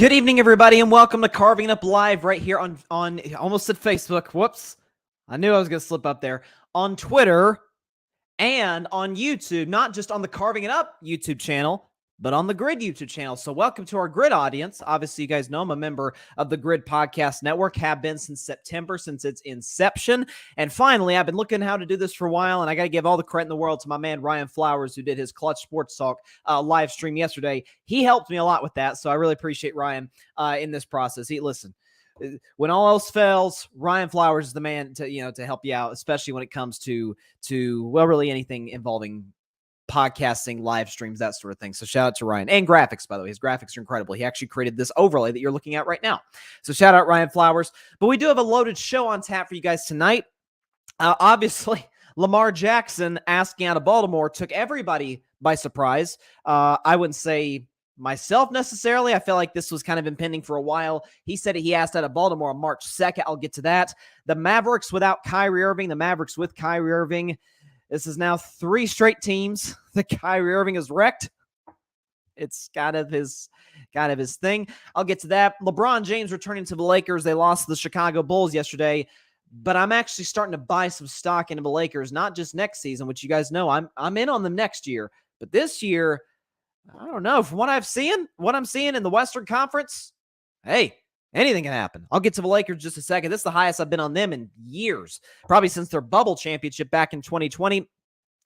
Good evening, everybody, and welcome to Carving It Up Live right here on almost at Facebook. Whoops. I knew I was going to slip up there. On Twitter and on YouTube, not just on the Carving It Up YouTube channel, but on the Grid YouTube channel. So welcome to our Grid audience. Obviously, you guys know I'm a member of the Grid Podcast Network, have been since September, since its inception. And finally, I've been looking how to do this for a while, and I got to give all the credit in the world to my man, Ryan Flowers, who did his Clutch Sports Talk live stream yesterday. He helped me a lot with that, so I really appreciate Ryan in this process. Listen, when all else fails, Ryan Flowers is the man to help you out, especially when it comes to really anything involving podcasting, live streams, that sort of thing. So shout out to Ryan. And graphics, by the way. His graphics are incredible. He actually created this overlay that you're looking at right now. So shout out Ryan Flowers. But we do have a loaded show on tap for you guys tonight. Obviously, Lamar Jackson asking out of Baltimore took everybody by surprise. I wouldn't say myself necessarily. I feel like this was kind of impending for a while. He said he asked out of Baltimore on March 2nd. I'll get to that. The Mavericks without Kyrie Irving. The Mavericks with Kyrie Irving. This is now 3 straight teams that Kyrie Irving has wrecked. It's kind of his thing. I'll get to that. LeBron James returning to the Lakers. They lost to the Chicago Bulls yesterday, but I'm actually starting to buy some stock into the Lakers, not just next season, which you guys know I'm in on them next year. But this year, I don't know. From what I'm seeing in the Western Conference, hey, anything can happen. I'll get to the Lakers in just a second. This is the highest I've been on them in years, probably since their bubble championship back in 2020.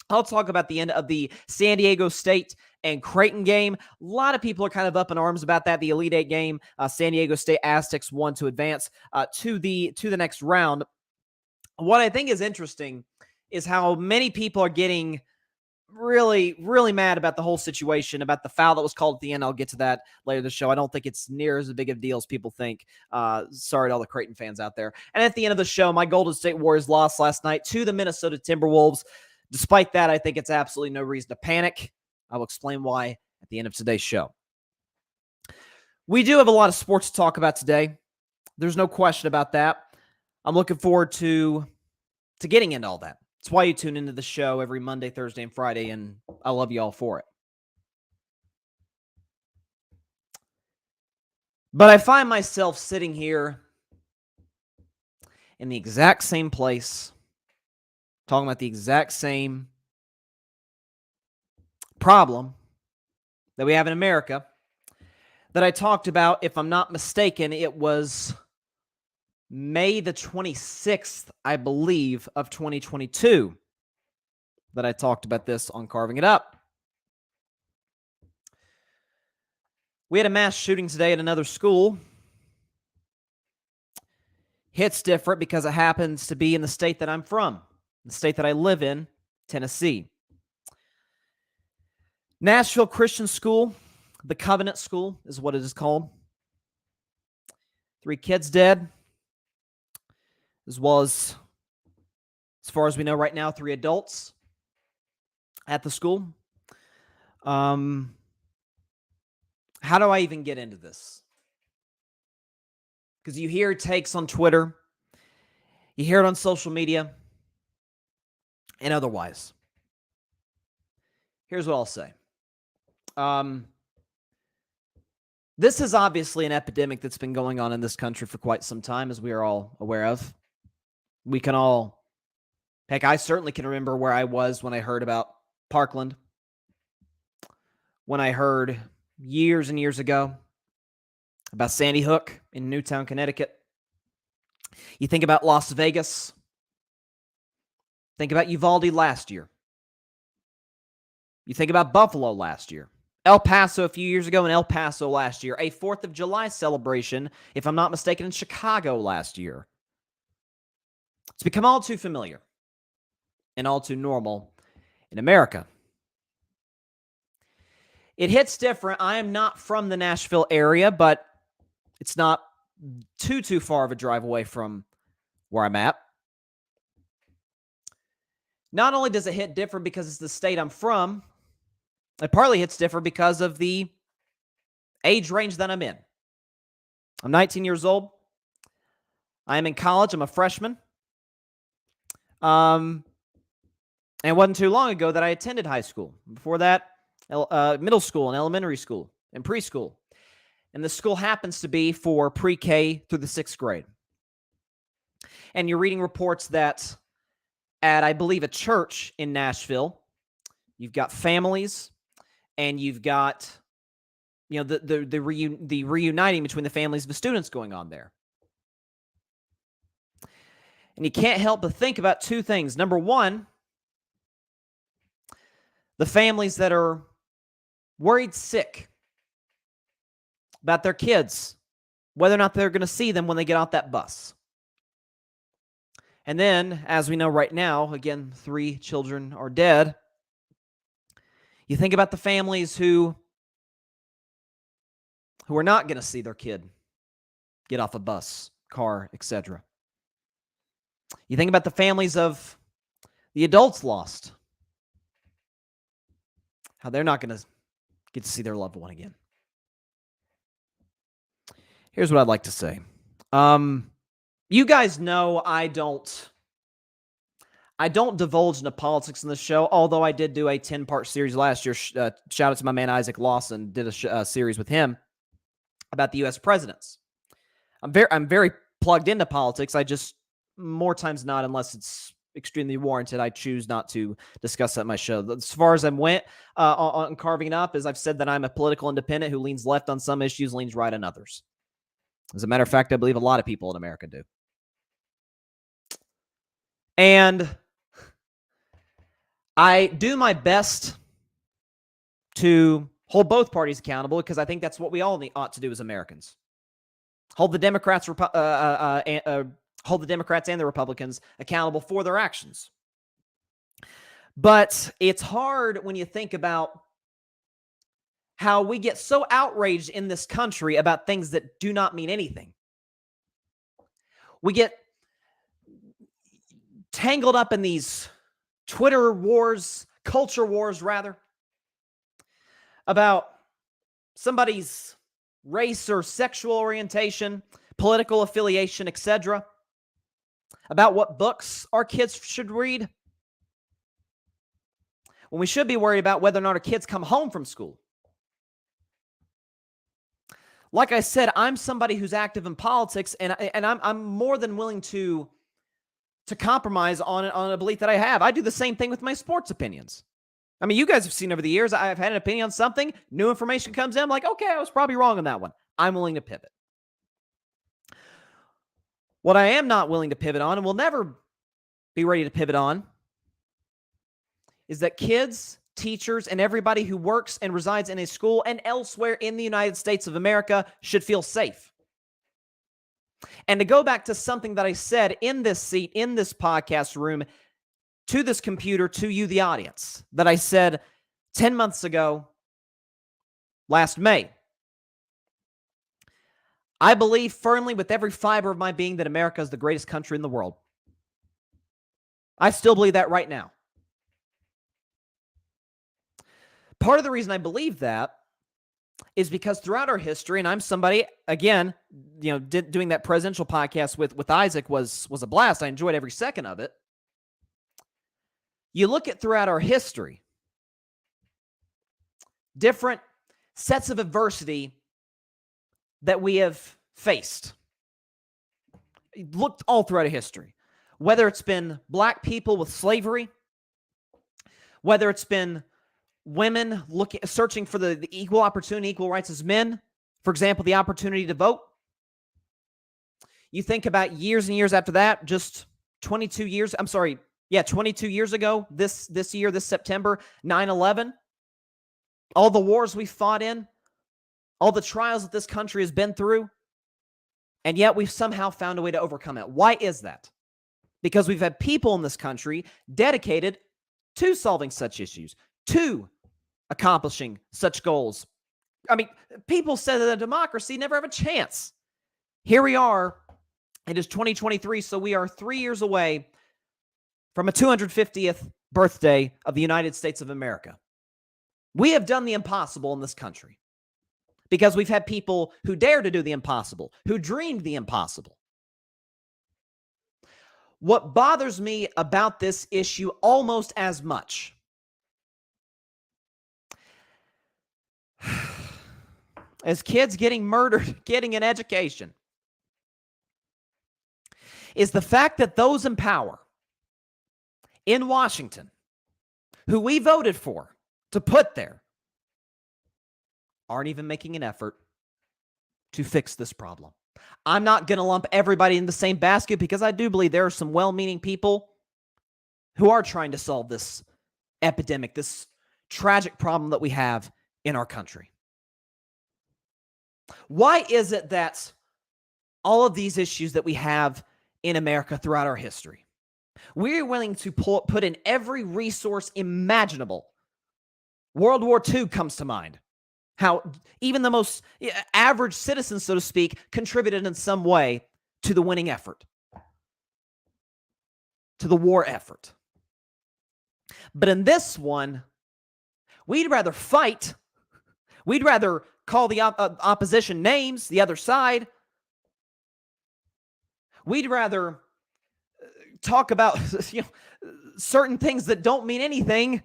I'll talk about the end of the San Diego State and Creighton game. A lot of people are kind of up in arms about that. The Elite Eight game, San Diego State Aztecs won to advance to the next round. What I think is interesting is how many people are getting really, really mad about the whole situation, about the foul that was called at the end. I'll get to that later in the show. I don't think it's near as big of a deal as people think. Sorry to all the Creighton fans out there. And at the end of the show, my Golden State Warriors lost last night to the Minnesota Timberwolves. Despite that, I think it's absolutely no reason to panic. I will explain why at the end of today's show. We do have a lot of sports to talk about today. There's no question about that. I'm looking forward to getting into all that. That's why you tune into the show every Monday, Thursday, and Friday, and I love you all for it. But I find myself sitting here in the exact same place, talking about the exact same problem that we have in America that I talked about, if I'm not mistaken, it was May the 26th, I believe, of 2022 that I talked about this on Carving It Up. We had a mass shooting today at another school. Hits different because it happens to be in the state that I'm from, the state that I live in, Tennessee. Nashville Christian School, the Covenant School is what it is called. 3 kids dead, as well as far as we know right now, 3 adults at the school. How do I even get into this? Because you hear takes on Twitter, you hear it on social media, and otherwise. Here's what I'll say. This is obviously an epidemic that's been going on in this country for quite some time, as we are all aware of. We can all, heck, I certainly can remember where I was when I heard about Parkland, when I heard years and years ago about Sandy Hook in Newtown, Connecticut. You think about Las Vegas. Think about Uvalde last year. You think about Buffalo last year. El Paso a few years ago, and El Paso last year. A 4th of July celebration, if I'm not mistaken, in Chicago last year. It's become all too familiar and all too normal in America. It hits different. I am not from the Nashville area, but it's not too far of a drive away from where I'm at. Not only does it hit different because it's the state I'm from, it partly hits different because of the age range that I'm in. I'm 19 years old. I am in college. I'm a freshman. And it wasn't too long ago that I attended high school. Before that, middle school and elementary school and preschool. and the school happens to be for pre-K through the 6th grade. And you're reading reports that at, I believe, a church in Nashville, you've got families and you've got, the reuniting between the families of the students going on there. And you can't help but think about two things. Number one, the families that are worried sick about their kids, whether or not they're going to see them when they get off that bus. And then, as we know right now, again, 3 children are dead. You think about the families who are not going to see their kid get off a bus, car, etc. You think about the families of the adults lost, how they're not going to get to see their loved one again. Here's what I'd like to say. You guys know I don't divulge into politics in the show, although I did do a 10-part series last year. Shout out to my man Isaac Lawson, did a series with him about the U.S. presidents. I'm very plugged into politics. I just, more times not, unless it's extremely warranted, I choose not to discuss that in my show. As far as I went on carving it up, is I've said that I'm a political independent who leans left on some issues, leans right on others. As a matter of fact, I believe a lot of people in America do. And I do my best to hold both parties accountable because I think that's what we all ought to do as Americans. Hold the Democrats, hold the Democrats and the Republicans accountable for their actions. But it's hard when you think about how we get so outraged in this country about things that do not mean anything. We get tangled up in these Twitter wars, culture wars rather, about somebody's race or sexual orientation, political affiliation, etc., about what books our kids should read, when we should be worried about whether or not our kids come home from school. Like I said, I'm somebody who's active in politics, and I'm more than willing to compromise on a belief that I have. I do the same thing with my sports opinions. I mean, you guys have seen over the years, I've had an opinion on something, new information comes in, I'm like, okay, I was probably wrong on that one. I'm willing to pivot. What I am not willing to pivot on, and will never be ready to pivot on, is that kids, teachers, and everybody who works and resides in a school and elsewhere in the United States of America should feel safe. And to go back to something that I said in this seat, in this podcast room, to this computer, to you, the audience, that I said 10 months ago, last May. I believe firmly with every fiber of my being that America is the greatest country in the world. I still believe that right now. Part of the reason I believe that is because throughout our history, and I'm somebody, again, doing that presidential podcast with Isaac was a blast. I enjoyed every second of it. You look at throughout our history, different sets of adversity that we have faced. Looked all throughout our history. Whether it's been black people with slavery, whether it's been women searching for the equal opportunity, equal rights as men, for example, the opportunity to vote. You think about years and years after that, just 22 years ago, this year, this September, 9/11, all the wars we fought in, all the trials that this country has been through, and yet we've somehow found a way to overcome it. Why is that? Because we've had people in this country dedicated to solving such issues, to accomplishing such goals. I mean, people said that a democracy never have a chance. Here we are. It is 2023, so we are 3 years away from a 250th birthday of the United States of America. We have done the impossible in this country because we've had people who dare to do the impossible, who dreamed the impossible. What bothers me about this issue almost as much as kids getting murdered, getting an education, is the fact that those in power in Washington, who we voted for to put there, aren't even making an effort to fix this problem. I'm not going to lump everybody in the same basket because I do believe there are some well-meaning people who are trying to solve this epidemic, this tragic problem that we have in our country. Why is it that all of these issues that we have in America throughout our history, we're willing to put in every resource imaginable? World War II comes to mind. How even the most average citizen, so to speak, contributed in some way to the winning effort, to the war effort. But in this one, we'd rather fight. We'd rather call the opposition names, the other side. We'd rather talk about certain things that don't mean anything.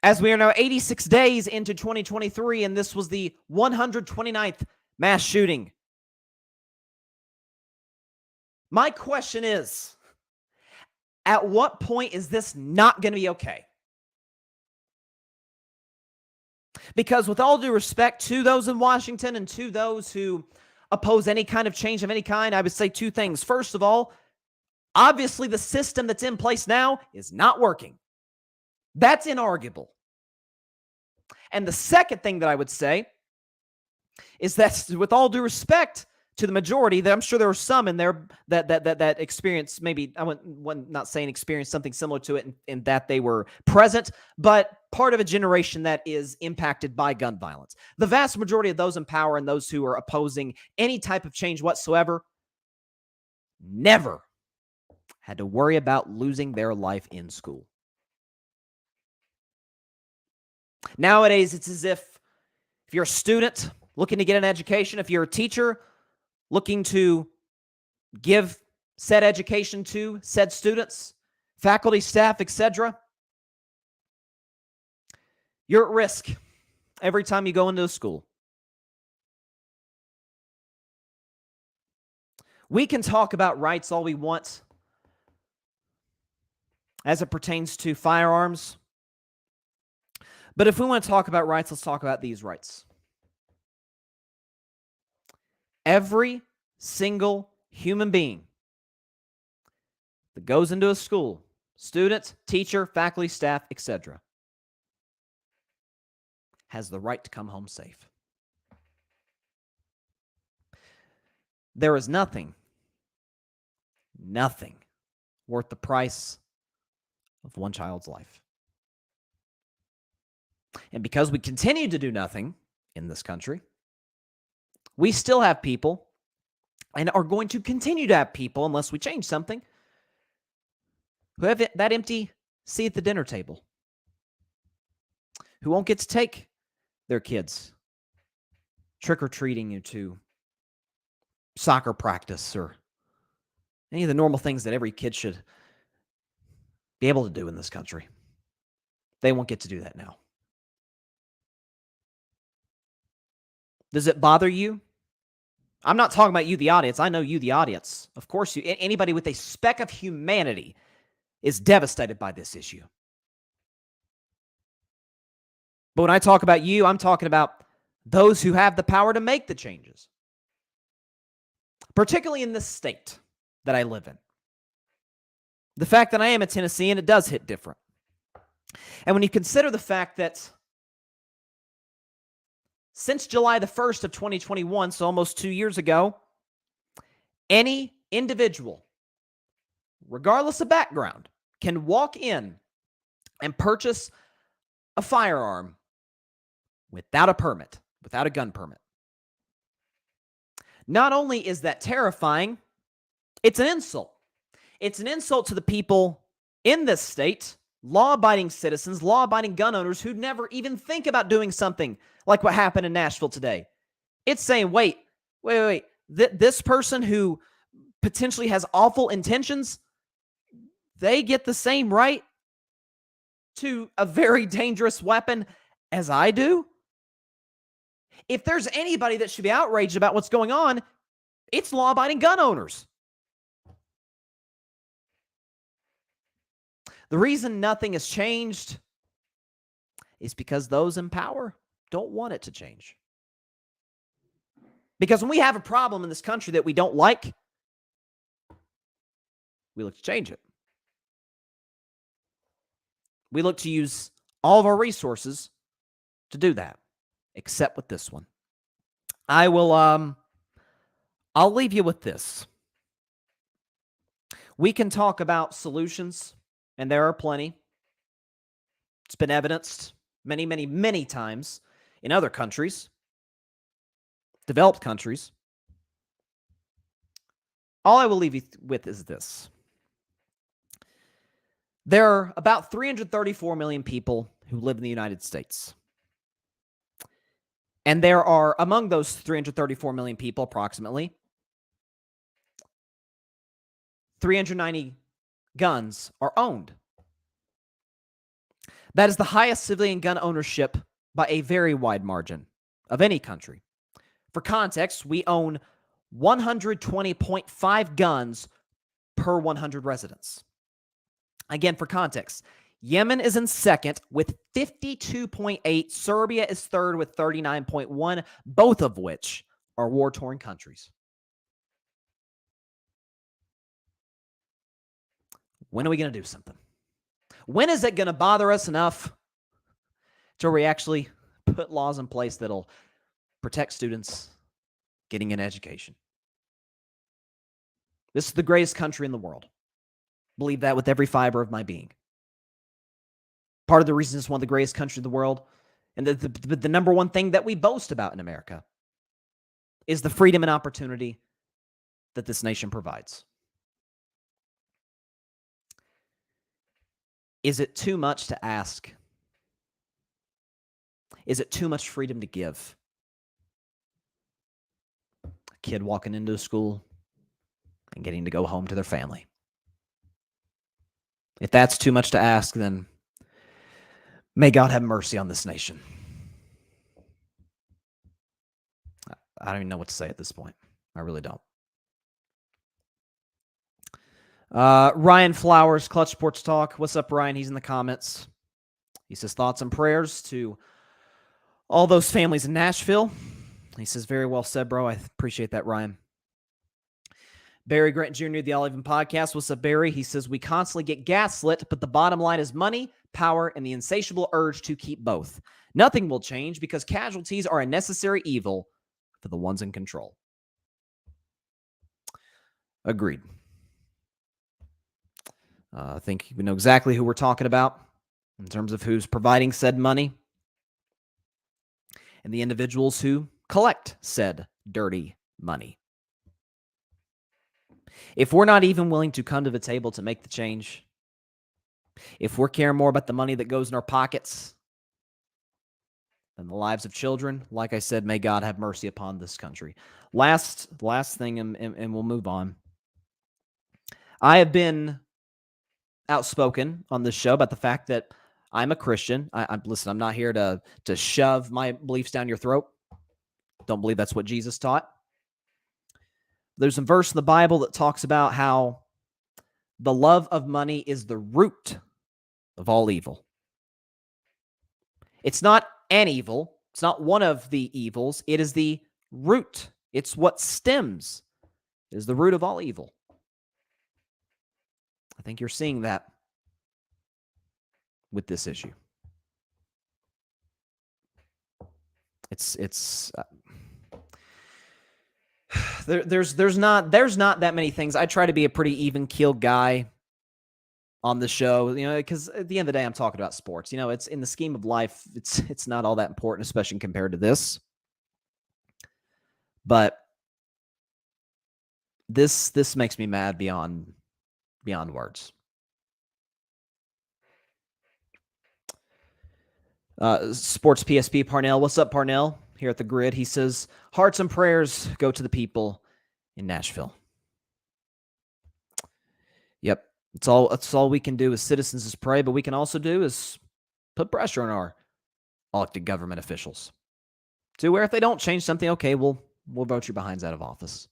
As we are now 86 days into 2023, and this was the 129th mass shooting. My question is, at what point is this not going to be okay? Because with all due respect to those in Washington and to those who oppose any kind of change of any kind, I would say two things. First of all, obviously the system that's in place now is not working. That's inarguable. And the second thing that I would say is that, with all due respect to the majority, that I'm sure there were some in there that experienced, maybe I wouldn't not saying experienced something similar to it in that they were present, but part of a generation that is impacted by gun violence. The vast majority of those in power and those who are opposing any type of change whatsoever never had to worry about losing their life in school. Nowadays, it's as if you're a student looking to get an education, if you're a teacher looking to give said education to said students, faculty, staff, etc., you're at risk every time you go into a school. We can talk about rights all we want as it pertains to firearms. But if we want to talk about rights, let's talk about these rights. Every single human being that goes into a school, student, teacher, faculty, staff, etc., has the right to come home safe. There is nothing worth the price of one child's life. And because we continue to do nothing in this country, we still have people, and are going to continue to have people, unless we change something, who have that empty seat at the dinner table, who won't get to take their kids trick-or-treating to soccer practice or any of the normal things that every kid should be able to do in this country. They won't get to do that now. Does it bother you? I'm not talking about you, the audience. I know you, the audience. Of course, anybody with a speck of humanity is devastated by this issue. But when I talk about you, I'm talking about those who have the power to make the changes, particularly in this state that I live in. The fact that I am a Tennessean, it does hit different. And when you consider the fact that since July the 1st of 2021, so almost 2 years ago, any individual, regardless of background, can walk in and purchase a firearm without a permit, without a gun permit. Not only is that terrifying, it's an insult. It's an insult to the people in this state, law-abiding citizens, law-abiding gun owners who never even think about doing something like what happened in Nashville today. It's saying, wait. This person who potentially has awful intentions, they get the same right to a very dangerous weapon as I do? If there's anybody that should be outraged about what's going on, it's law-abiding gun owners. The reason nothing has changed is because those in power don't want it to change. Because when we have a problem in this country that we don't like, we look to change it. We look to use all of our resources to do that, except with this one. I'll leave you with this. We can talk about solutions, and there are plenty. It's been evidenced many, many, many times in other countries, developed countries. All I will leave you with is this. There are about 334 million people who live in the United States. And there are, among those 334 million people, approximately, 390 guns are owned. That is the highest civilian gun ownership by a very wide margin of any country. For context, we own 120.5 guns per 100 residents. Again, for context, Yemen is in second with 52.8. Serbia is third with 39.1, both of which are war-torn countries. When are we going to do something? When is it going to bother us enough to we actually put laws in place that'll protect students getting an education? This is the greatest country in the world. Believe that with every fiber of my being. Part of the reason it's one of the greatest countries in the world, and the number one thing that we boast about in America, is the freedom and opportunity that this nation provides. Is it too much to ask? Is it too much freedom to give? A kid walking into a school and getting to go home to their family. If that's too much to ask, then may God have mercy on this nation. I don't even know what to say at this point. I really don't. Ryan Flowers, Clutch Sports Talk. What's up, Ryan? He's in the comments. He says, thoughts and prayers to all those families in Nashville. He says, very well said, bro. I appreciate that, Ryan. Barry Grant Jr., the Olive and Podcast. What's up, Barry? He says, we constantly get gaslit, but the bottom line is money, power, and the insatiable urge to keep both. Nothing will change because casualties are a necessary evil for the ones in control. Agreed. I think we know exactly who we're talking about in terms of who's providing said money and the individuals who collect said dirty money. If we're not even willing to come to the table to make the change, if we're caring more about the money that goes in our pockets than the lives of children, like I said, may God have mercy upon this country. Last thing, and we'll move on. I have been outspoken on this show about the fact that I'm a Christian. Listen, I'm not here to shove my beliefs down your throat. Don't believe that's what Jesus taught. There's a verse in the Bible that talks about how the love of money is the root of all evil. It's not an evil. It's not one of the evils. It is the root. It's what stems. It is the root of all evil. I think you're seeing that with this issue. There's not that many things. I try to be a pretty even-keeled guy on the show, because at the end of the day, I'm talking about sports. It's in the scheme of life, it's not all that important, especially compared to this. But this makes me mad beyond words. Sports PSP Parnell. What's up, Parnell? Here at the Grid. He says, hearts and prayers go to the people in Nashville. Yep. It's all we can do as citizens is pray, but we can also do is put pressure on our elected government officials to where if they don't change something, okay, we'll vote your behinds out of office.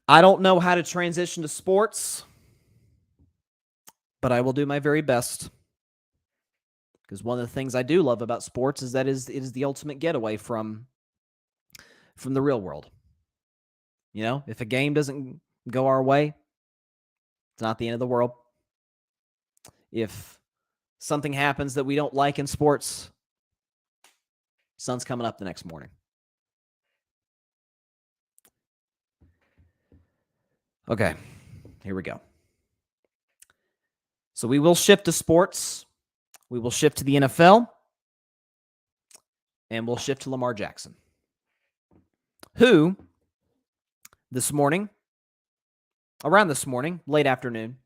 I don't know how to transition to sports, but I will do my very best. Because one of the things I do love about sports is that it is the ultimate getaway from the real world. You know, if a game doesn't go our way, it's not the end of the world. If something happens that we don't like in sports, sun's coming up the next morning. Okay, here we go. So we will shift to sports. We will shift to the NFL. And we'll shift to Lamar Jackson, who around this morning, late afternoon,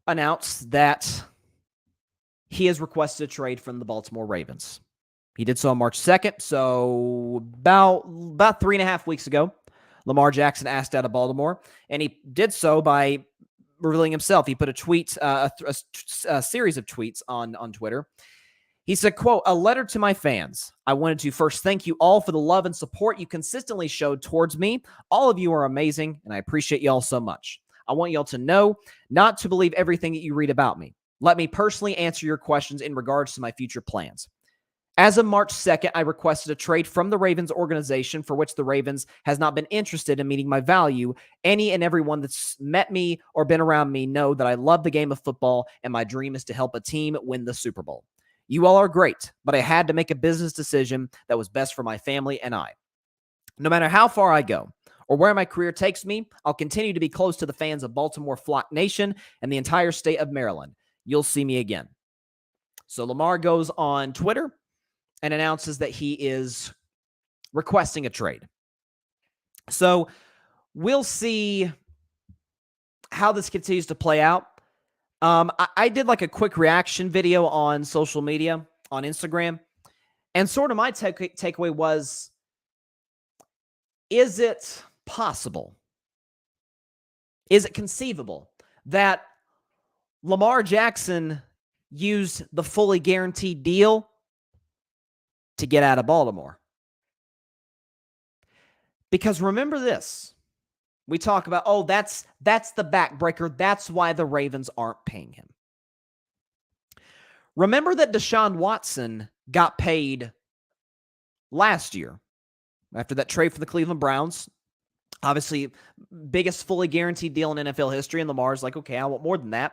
announced that he has requested a trade from the Baltimore Ravens. He did so on March 2nd, so about 3.5 weeks ago. Lamar Jackson asked out of Baltimore, and he did so by revealing himself. He put a tweet, a series of tweets on Twitter. He said, quote, "A letter to my fans. I wanted to first thank you all for the love and support you consistently showed towards me. All of you are amazing, and I appreciate you all so much. I want you all to know not to believe everything that you read about me. Let me personally answer your questions in regards to my future plans. As of March 2nd, I requested a trade from the Ravens organization for which the Ravens has not been interested in meeting my value. Any and everyone that's met me or been around me know that I love the game of football, and my dream is to help a team win the Super Bowl. You all are great, but I had to make a business decision that was best for my family and I. No matter how far I go or where my career takes me, I'll continue to be close to the fans of Baltimore Flock Nation and the entire state of Maryland. You'll see me again." So Lamar goes on Twitter and announces that he is requesting a trade. So we'll see how this continues to play out. I did like a quick reaction video on social media, on Instagram, and sort of my takeaway was, is it possible? Is it conceivable that Lamar Jackson used the fully guaranteed deal to get out of Baltimore? Because remember this. We talk about, oh, that's the backbreaker. That's why the Ravens aren't paying him. Remember that Deshaun Watson got paid last year after that trade for the Cleveland Browns. Obviously, biggest fully guaranteed deal in NFL history, and Lamar's like, okay, I want more than that.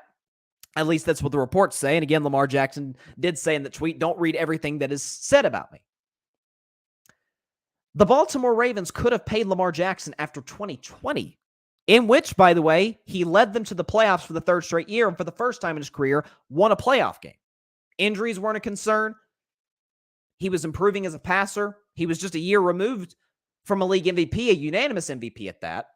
At least that's what the reports say. And again, Lamar Jackson did say in the tweet, don't read everything that is said about me. The Baltimore Ravens could have paid Lamar Jackson after 2020, in which, by the way, he led them to the playoffs for the third straight year and for the first time in his career, won a playoff game. Injuries weren't a concern. He was improving as a passer. He was just a year removed from a league MVP, a unanimous MVP at that.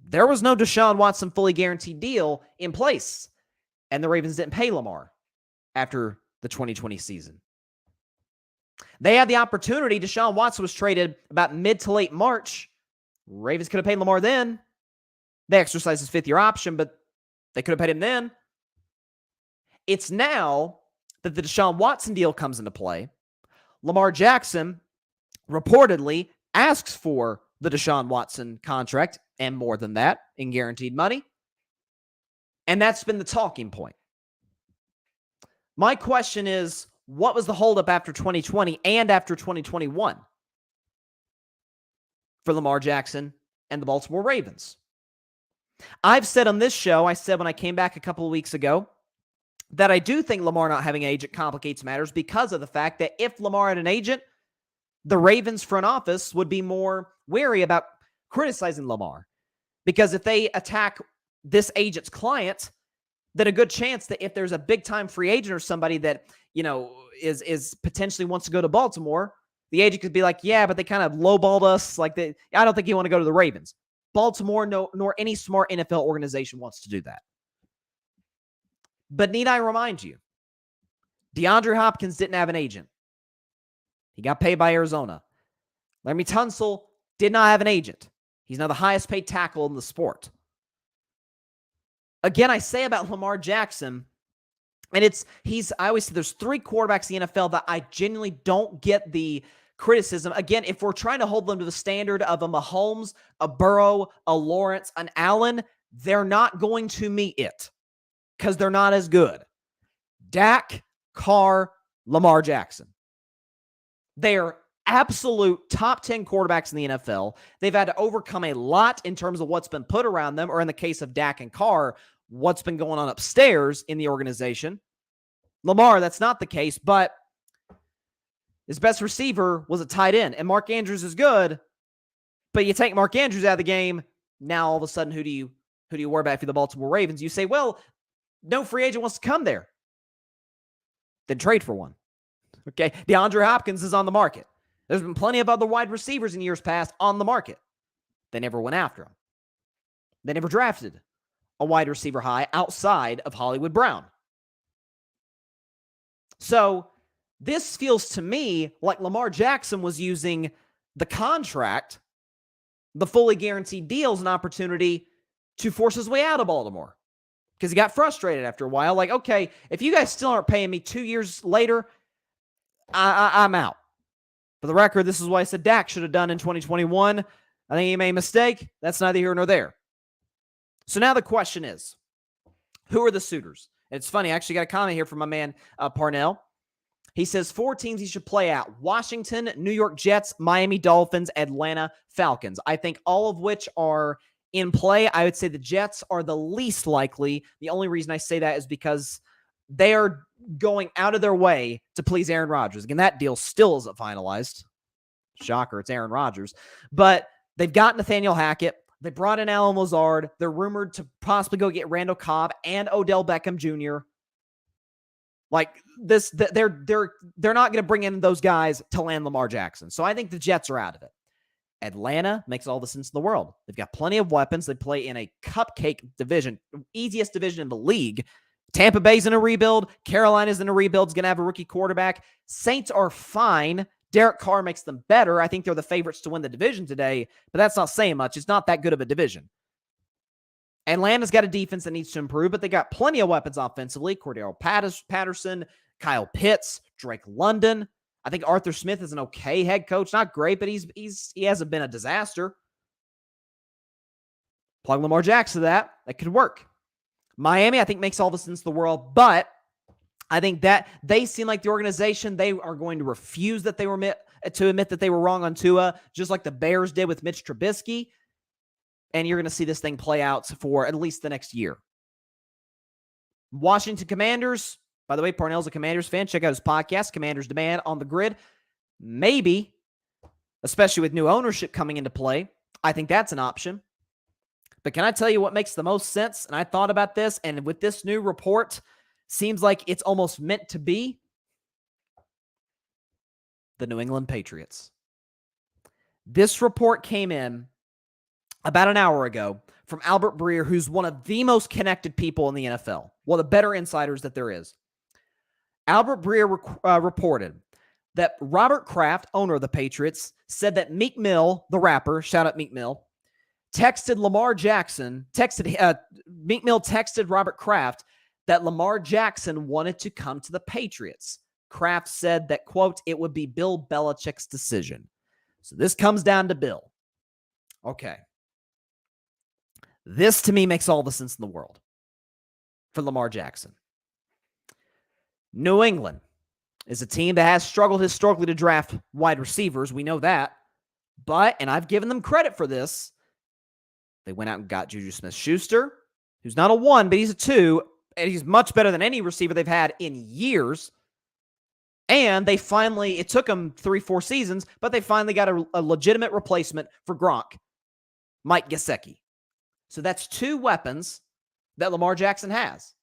There was no Deshaun Watson fully guaranteed deal in place, and the Ravens didn't pay Lamar after the 2020 season. They had the opportunity. Deshaun Watson was traded about mid to late March. Ravens could have paid Lamar then. They exercised his fifth-year option, but they could have paid him then. It's now that the Deshaun Watson deal comes into play. Lamar Jackson reportedly asks for the Deshaun Watson contract and more than that in guaranteed money. And that's been the talking point. My question is, what was the holdup after 2020 and after 2021 for Lamar Jackson and the Baltimore Ravens? I've said on this show, I said when I came back a couple of weeks ago, that I do think Lamar not having an agent complicates matters because of the fact that if Lamar had an agent, the Ravens front office would be more wary about criticizing Lamar. Because if they attack this agent's client, then a good chance that if there's a big-time free agent or somebody that, you know, is potentially wants to go to Baltimore, the agent could be like, yeah, but they kind of lowballed us. Like, I don't think you want to go to the Ravens. Baltimore, nor any smart NFL organization wants to do that. But need I remind you, DeAndre Hopkins didn't have an agent. He got paid by Arizona. Laremy Tunsil did not have an agent. He's now the highest paid tackle in the sport. Again, I say about Lamar Jackson, And I always say there's 3 quarterbacks in the NFL that I genuinely don't get the criticism. Again, if we're trying to hold them to the standard of a Mahomes, a Burrow, a Lawrence, an Allen, they're not going to meet it because they're not as good. Dak, Carr, Lamar Jackson. They're absolute top 10 quarterbacks in the NFL. They've had to overcome a lot in terms of what's been put around them, or in the case of Dak and Carr, what's been going on upstairs in the organization. Lamar, that's not the case, but his best receiver was a tight end, and Mark Andrews is good, but you take Mark Andrews out of the game, now all of a sudden, who do you worry about for the Baltimore Ravens? You say, well, no free agent wants to come there. Then trade for one. Okay, DeAndre Hopkins is on the market. There's been plenty of other wide receivers in years past on the market. They never went after him. They never drafted a wide receiver high outside of Hollywood Brown. So this feels to me like Lamar Jackson was using the contract, the fully guaranteed deal, as an opportunity to force his way out of Baltimore because he got frustrated after a while. Like, okay, if you guys still aren't paying me 2 years later, I'm out. For the record, this is what I said Dak should have done in 2021. I think he made a mistake. That's neither here nor there. So now the question is, who are the suitors? And it's funny, I actually got a comment here from my man, Parnell. He says 4 teams he should play out: Washington, New York Jets, Miami Dolphins, Atlanta Falcons. I think all of which are in play. I would say the Jets are the least likely. The only reason I say that is because they are going out of their way to please Aaron Rodgers. Again, that deal still isn't finalized. Shocker, it's Aaron Rodgers. But they've got Nathaniel Hackett. They brought in Alan Lazard. They're rumored to possibly go get Randall Cobb and Odell Beckham Jr. Like this, they're not going to bring in those guys to land Lamar Jackson. So I think the Jets are out of it. Atlanta makes all the sense in the world. They've got plenty of weapons. They play in a cupcake division, easiest division in the league. Tampa Bay's in a rebuild. Carolina's in a rebuild. Is going to have a rookie quarterback. Saints are fine. Derek Carr makes them better. I think they're the favorites to win the division today, but that's not saying much. It's not that good of a division. Atlanta's got a defense that needs to improve, but they got plenty of weapons offensively. Cordero Patterson, Kyle Pitts, Drake London. I think Arthur Smith is an okay head coach. Not great, but he hasn't been a disaster. Plug Lamar Jackson to that. That could work. Miami, I think, makes all the sense in the world, but I think that they seem like the organization, they are going to refuse that they were to admit that they were wrong on Tua, just like the Bears did with Mitch Trubisky. And you're going to see this thing play out for at least the next year. Washington Commanders, by the way, Parnell's a Commanders fan. Check out his podcast, Commanders Demand, on the Grid. Maybe, especially with new ownership coming into play, I think that's an option. But can I tell you what makes the most sense? And I thought about this, and with this new report, seems like it's almost meant to be the New England Patriots. This report came in about an hour ago from Albert Breer, who's one of the most connected people in the NFL, one of the better insiders that there is. Albert Breer reported that Robert Kraft, owner of the Patriots, said that Meek Mill, the rapper, shout out Meek Mill, texted Lamar Jackson, Meek Mill texted Robert Kraft that Lamar Jackson wanted to come to the Patriots. Kraft said that, quote, it would be Bill Belichick's decision. So this comes down to Bill. Okay. This, to me, makes all the sense in the world for Lamar Jackson. New England is a team that has struggled historically to draft wide receivers. We know that. But, and I've given them credit for this, they went out and got Juju Smith-Schuster, who's not a 1, but he's a 2, and he's much better than any receiver they've had in years. And they finally, it took them 3-4 seasons, but they finally got a legitimate replacement for Gronk, Mike Gesicki. So that's 2 weapons that Lamar Jackson has.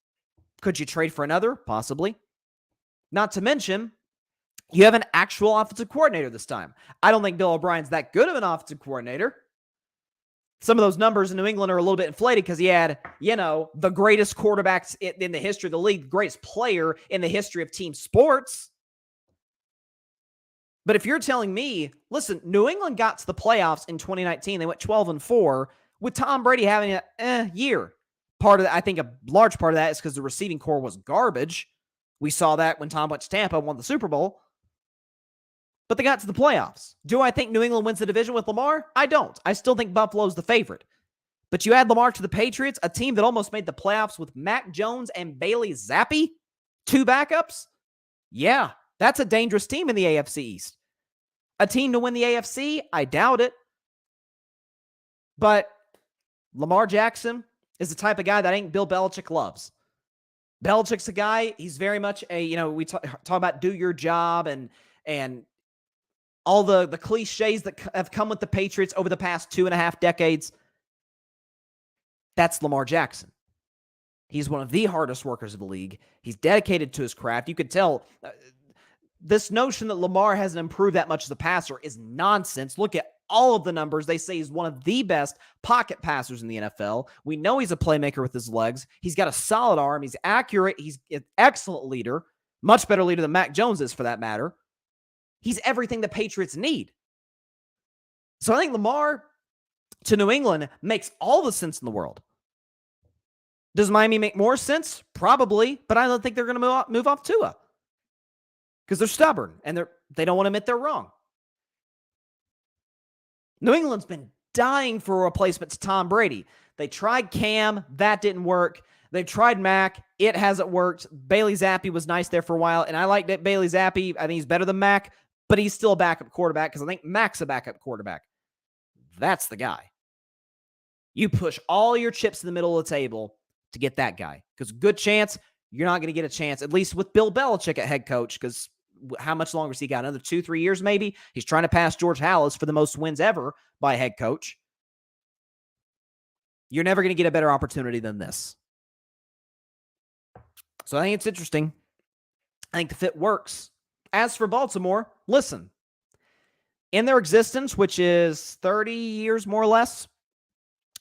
Could you trade for another? Possibly. Not to mention, you have an actual offensive coordinator this time. I don't think Bill O'Brien's that good of an offensive coordinator. Some of those numbers in New England are a little bit inflated because he had, the greatest quarterbacks in the history of the league, the greatest player in the history of team sports. But if you're telling me, listen, New England got to the playoffs in 2019. They went 12-4 with Tom Brady having a year. Part of that, I think a large part of that is because the receiving core was garbage. We saw that when Tom went to Tampa and won the Super Bowl. But they got to the playoffs. Do I think New England wins the division with Lamar? I don't. I still think Buffalo's the favorite. But you add Lamar to the Patriots, a team that almost made the playoffs with Mac Jones and Bailey Zappi, 2 backups. Yeah, that's a dangerous team in the AFC East. A team to win the AFC? I doubt it. But Lamar Jackson is the type of guy that ain't Bill Belichick loves. Belichick's a guy, he's very much we talk about do your job and all the cliches that have come with the Patriots over the past 2.5 decades. That's Lamar Jackson. He's one of the hardest workers of the league. He's dedicated to his craft. You could tell this notion that Lamar hasn't improved that much as a passer is nonsense. Look at all of the numbers. They say he's one of the best pocket passers in the NFL. We know he's a playmaker with his legs. He's got a solid arm. He's accurate. He's an excellent leader. Much better leader than Mac Jones is, for that matter. He's everything the Patriots need. So I think Lamar to New England makes all the sense in the world. Does Miami make more sense? Probably, but I don't think they're going to move off Tua because they're stubborn and they don't want to admit they're wrong. New England's been dying for a replacement to Tom Brady. They tried Cam. That didn't work. They tried Mac. It hasn't worked. Bailey Zappi was nice there for a while, and I like that Bailey Zappi. I think he's better than Mac, but he's still a backup quarterback because I think Mac's a backup quarterback. That's the guy. You push all your chips in the middle of the table to get that guy because good chance you're not going to get a chance, at least with Bill Belichick at head coach, because how much longer has he got? Another 2-3 years maybe? He's trying to pass George Halas for the most wins ever by a head coach. You're never going to get a better opportunity than this. So I think it's interesting. I think the fit works. As for Baltimore, listen. In their existence, which is 30 years more or less,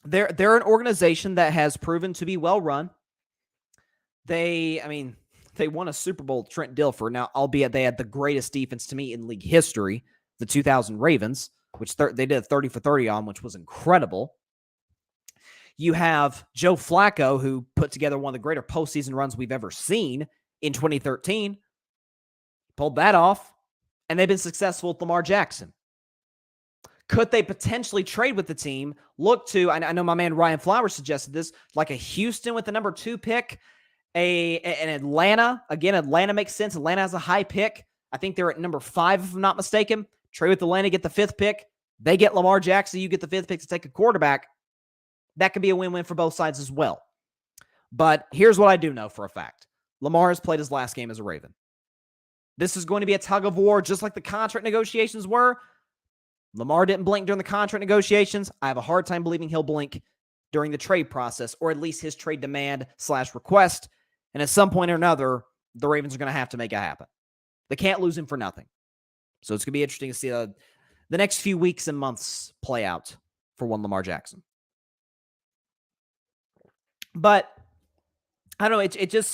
they're an organization that has proven to be well run. They won a Super Bowl, Trent Dilfer. Now, albeit they had the greatest defense to me in league history, the 2000 Ravens, which they did 30 for 30 on, which was incredible. You have Joe Flacco, who put together one of the greater postseason runs we've ever seen in 2013. Pulled that off, and they've been successful with Lamar Jackson. Could they potentially trade with the team? Look to, I know my man Ryan Flowers suggested this, like a Houston with the number 2 pick, an Atlanta. Again, Atlanta makes sense. Atlanta has a high pick. I think they're at number 5, if I'm not mistaken. Trade with Atlanta, get the 5th pick. They get Lamar Jackson. You get the 5th pick to take a quarterback. That could be a win-win for both sides as well. But here's what I do know for a fact. Lamar has played his last game as a Raven. This is going to be a tug of war, just like the contract negotiations were. Lamar didn't blink during the contract negotiations. I have a hard time believing he'll blink during the trade process, or at least his trade demand/request. And at some point or another, the Ravens are going to have to make it happen. They can't lose him for nothing. So it's going to be interesting to see the next few weeks and months play out for one Lamar Jackson. But I don't know.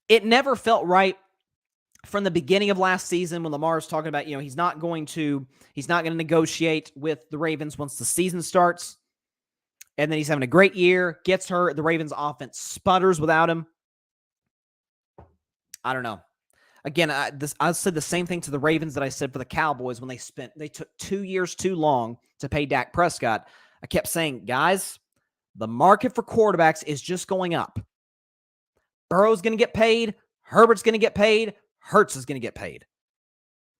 It never felt right from the beginning of last season when Lamar was talking about, he's not going to negotiate with the Ravens once the season starts. And then he's having a great year, gets hurt. The Ravens offense sputters without him. I don't know. Again, I said the same thing to the Ravens that I said for the Cowboys when they took 2 years too long to pay Dak Prescott. I kept saying, guys, the market for quarterbacks is just going up. Burrow's going to get paid. Herbert's going to get paid. Hurts is going to get paid.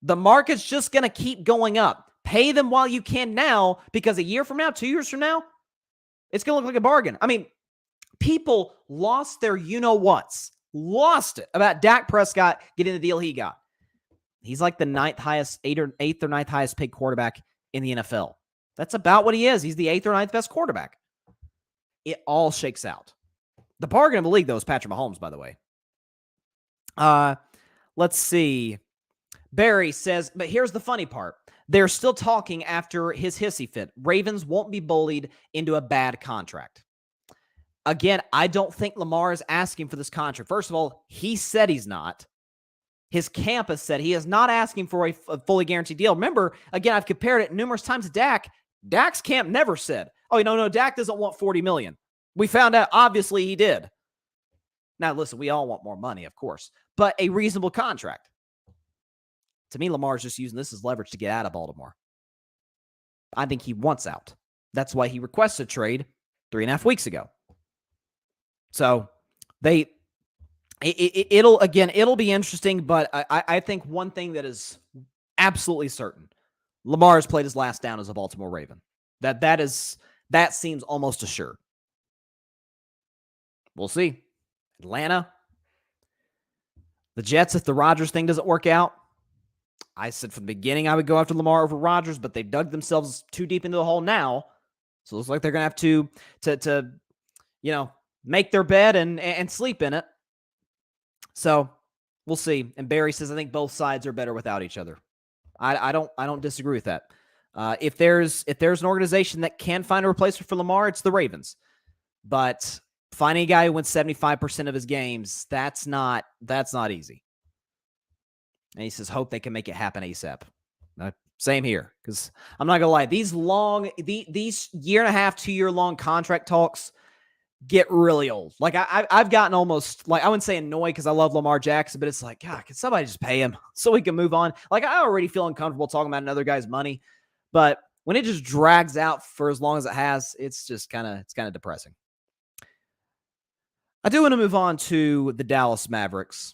The market's just going to keep going up. Pay them while you can now, because a year from now, 2 years from now, it's going to look like a bargain. I mean, people lost their you-know-whats. Lost it about Dak Prescott getting the deal he got. He's like the 8th or 9th highest paid quarterback in the NFL. That's about what he is. He's the 8th or 9th best quarterback. It all shakes out. The bargain of the league, though, is Patrick Mahomes, by the way. Let's see. Barry says, but here's the funny part. They're still talking after his hissy fit. Ravens won't be bullied into a bad contract. Again, I don't think Lamar is asking for this contract. First of all, he said he's not. His camp has said he is not asking for a fully guaranteed deal. Remember, again, I've compared it numerous times to Dak. Dak's camp never said, oh, no, Dak doesn't want $40 million. We found out, obviously, he did. Now, listen, we all want more money, of course, but a reasonable contract. To me, Lamar's just using this as leverage to get out of Baltimore. I think he wants out. That's why he requested a trade 3.5 weeks ago. So it'll be interesting, but I think one thing that is absolutely certain, Lamar has played his last down as a Baltimore Raven. That seems almost assured. We'll see. Atlanta, the Jets, if the Rodgers thing doesn't work out, I said from the beginning I would go after Lamar over Rodgers, but they've dug themselves too deep into the hole now. So it looks like they're going to have to make their bed and sleep in it. So we'll see. And Barry says, I think both sides are better without each other. I don't disagree with that. If there's an organization that can find a replacement for Lamar, it's the Ravens. But finding a guy who wins 75% of his games, that's not easy. And he says, hope they can make it happen ASAP. Same here, because I'm not going to lie. These 1.5, 2 year long contract talks get really old. Like I've gotten almost, like, I wouldn't say annoyed because I love Lamar Jackson, but it's like, God, can somebody just pay him so we can move on? Like, I already feel uncomfortable talking about another guy's money, but when it just drags out for as long as it has, it's just kind of depressing. I do want to move on to the Dallas Mavericks.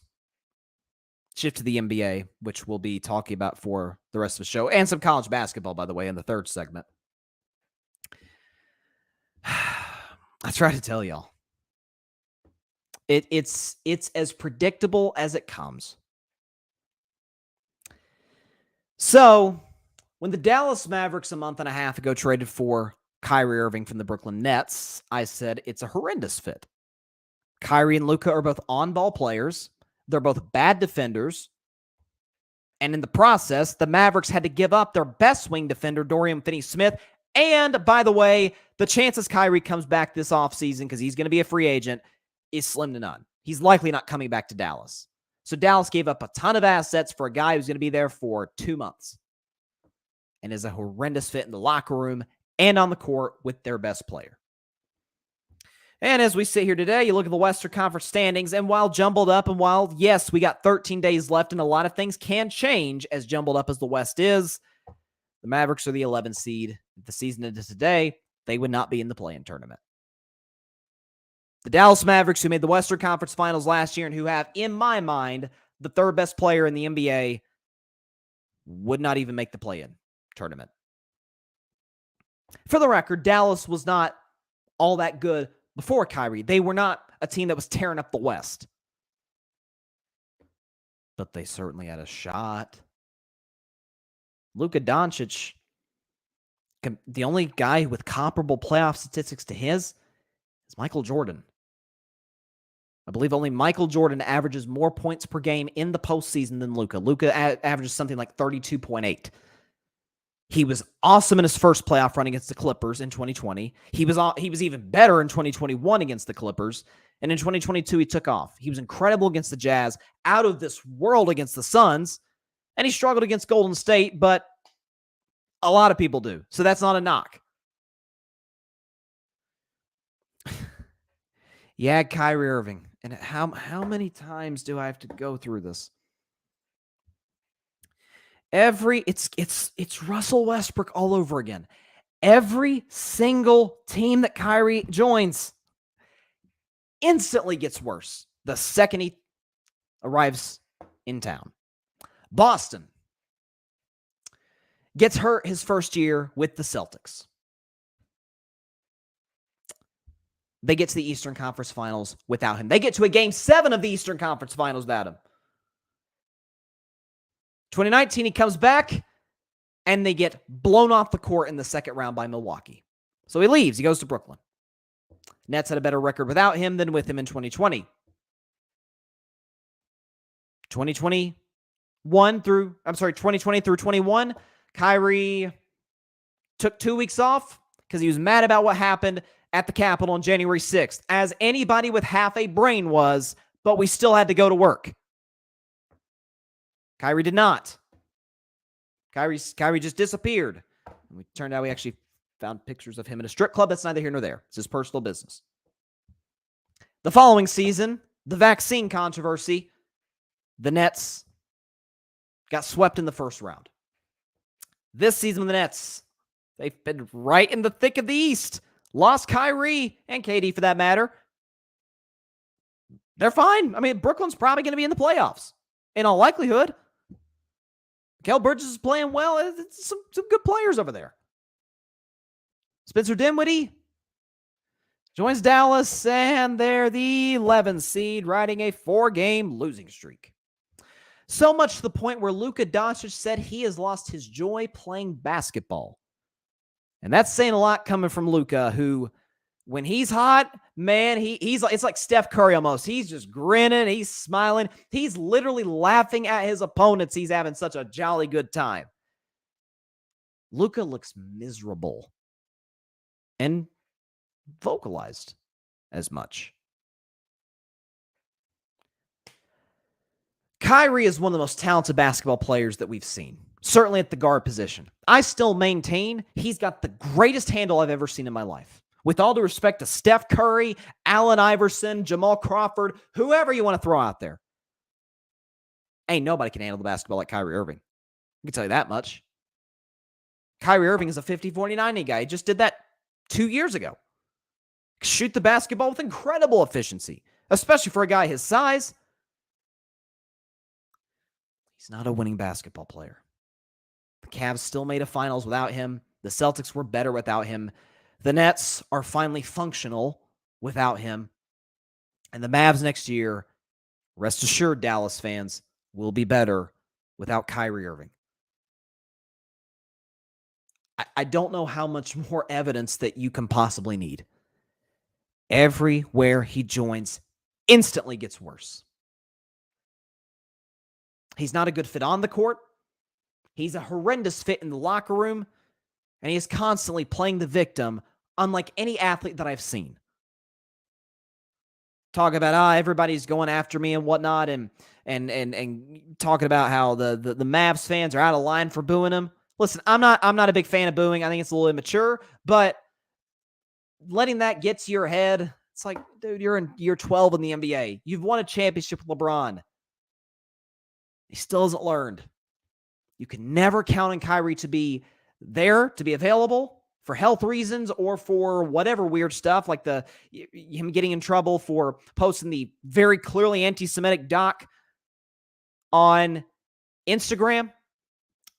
Shift to the NBA, which we'll be talking about for the rest of the show, and some college basketball, by the way, in the third segment. I try to tell y'all. It's as predictable as it comes. So, when the Dallas Mavericks a month and a half ago traded for Kyrie Irving from the Brooklyn Nets, I said it's a horrendous fit. Kyrie and Luka are both on-ball players. They're both bad defenders. And in the process, the Mavericks had to give up their best wing defender, Dorian Finney-Smith. And, by the way, the chances Kyrie comes back this offseason, because he's going to be a free agent, is slim to none. He's likely not coming back to Dallas. So Dallas gave up a ton of assets for a guy who's going to be there for 2 months and is a horrendous fit in the locker room and on the court with their best player. And as we sit here today, you look at the Western Conference standings, and while jumbled up, and while, yes, we got 13 days left and a lot of things can change as jumbled up as the West is, the Mavericks are the 11th seed. If the season ended today, they would not be in the play-in tournament. The Dallas Mavericks, who made the Western Conference Finals last year and who have, in my mind, the third best player in the NBA, would not even make the play-in tournament. For the record, Dallas was not all that good before Kyrie. They were not a team that was tearing up the West. But they certainly had a shot. Luka Doncic, the only guy with comparable playoff statistics to his is Michael Jordan. I believe only Michael Jordan averages more points per game in the postseason than Luka. Luka averages something like 32.8. He was awesome in his first playoff run against the Clippers in 2020. He was even better in 2021 against the Clippers. And in 2022, he took off. He was incredible against the Jazz, out of this world against the Suns. And he struggled against Golden State, but a lot of people do. So that's not a knock. Yeah, Kyrie Irving. And how many times do I have to go through this? It's Russell Westbrook all over again. Every single team that Kyrie joins instantly gets worse the second he arrives in town. Boston gets hurt his first year with the Celtics. They get to the Eastern Conference Finals without him. They get to a Game 7 of the Eastern Conference Finals without him. 2019, he comes back, and they get blown off the court in the second round by Milwaukee. So he leaves. He goes to Brooklyn. Nets had a better record without him than with him in 2020. 2020 through 21, Kyrie took 2 weeks off because he was mad about what happened at the Capitol on January 6th, as anybody with half a brain was, but we still had to go to work. Kyrie did not. Kyrie just disappeared. It turned out we actually found pictures of him in a strip club. That's neither here nor there. It's his personal business. The following season, The vaccine controversy. The Nets got swept in the first round. This season, the Nets, they've been right in the thick of the East. Lost Kyrie and KD for that matter. They're fine. I mean, Brooklyn's probably going to be in the playoffs in all likelihood. Mikal Bridges is playing well. It's some good players over there. Spencer Dinwiddie joins Dallas, and they're the 11th seed, riding a 4-game losing streak. So much to the point where Luka Doncic said he has lost his joy playing basketball. And that's saying a lot coming from Luka, who, when he's hot, man, it's like Steph Curry almost. He's just grinning, he's smiling. He's literally laughing at his opponents. He's having such a jolly good time. Luka looks miserable and vocalized as much. Kyrie is one of the most talented basketball players that we've seen, certainly at the guard position. I still maintain he's got the greatest handle I've ever seen in my life. With all due respect to Steph Curry, Allen Iverson, Jamal Crawford, whoever you want to throw out there. Ain't nobody can handle the basketball like Kyrie Irving. I can tell you that much. Kyrie Irving is a 50-40-90 guy. He just did that 2 years ago. Shoot the basketball with incredible efficiency, especially for a guy his size. He's not a winning basketball player. The Cavs still made a finals without him. The Celtics were better without him. The Nets are finally functional without him. And the Mavs next year, rest assured, Dallas fans, will be better without Kyrie Irving. I don't know how much more evidence that you can possibly need. Everywhere he joins, instantly gets worse. He's not a good fit on the court. He's a horrendous fit in the locker room. And he is constantly playing the victim, unlike any athlete that I've seen. Talk about, everybody's going after me and whatnot, and talking about how the Mavs fans are out of line for booing him. Listen, I'm not a big fan of booing. I think it's a little immature, but letting that get to your head, it's like, dude, you're in year 12 in the NBA. You've won a championship with LeBron. He still hasn't learned. You can never count on Kyrie to be there, to be available for health reasons or for whatever weird stuff, like him getting in trouble for posting the very clearly anti-Semitic doc on Instagram,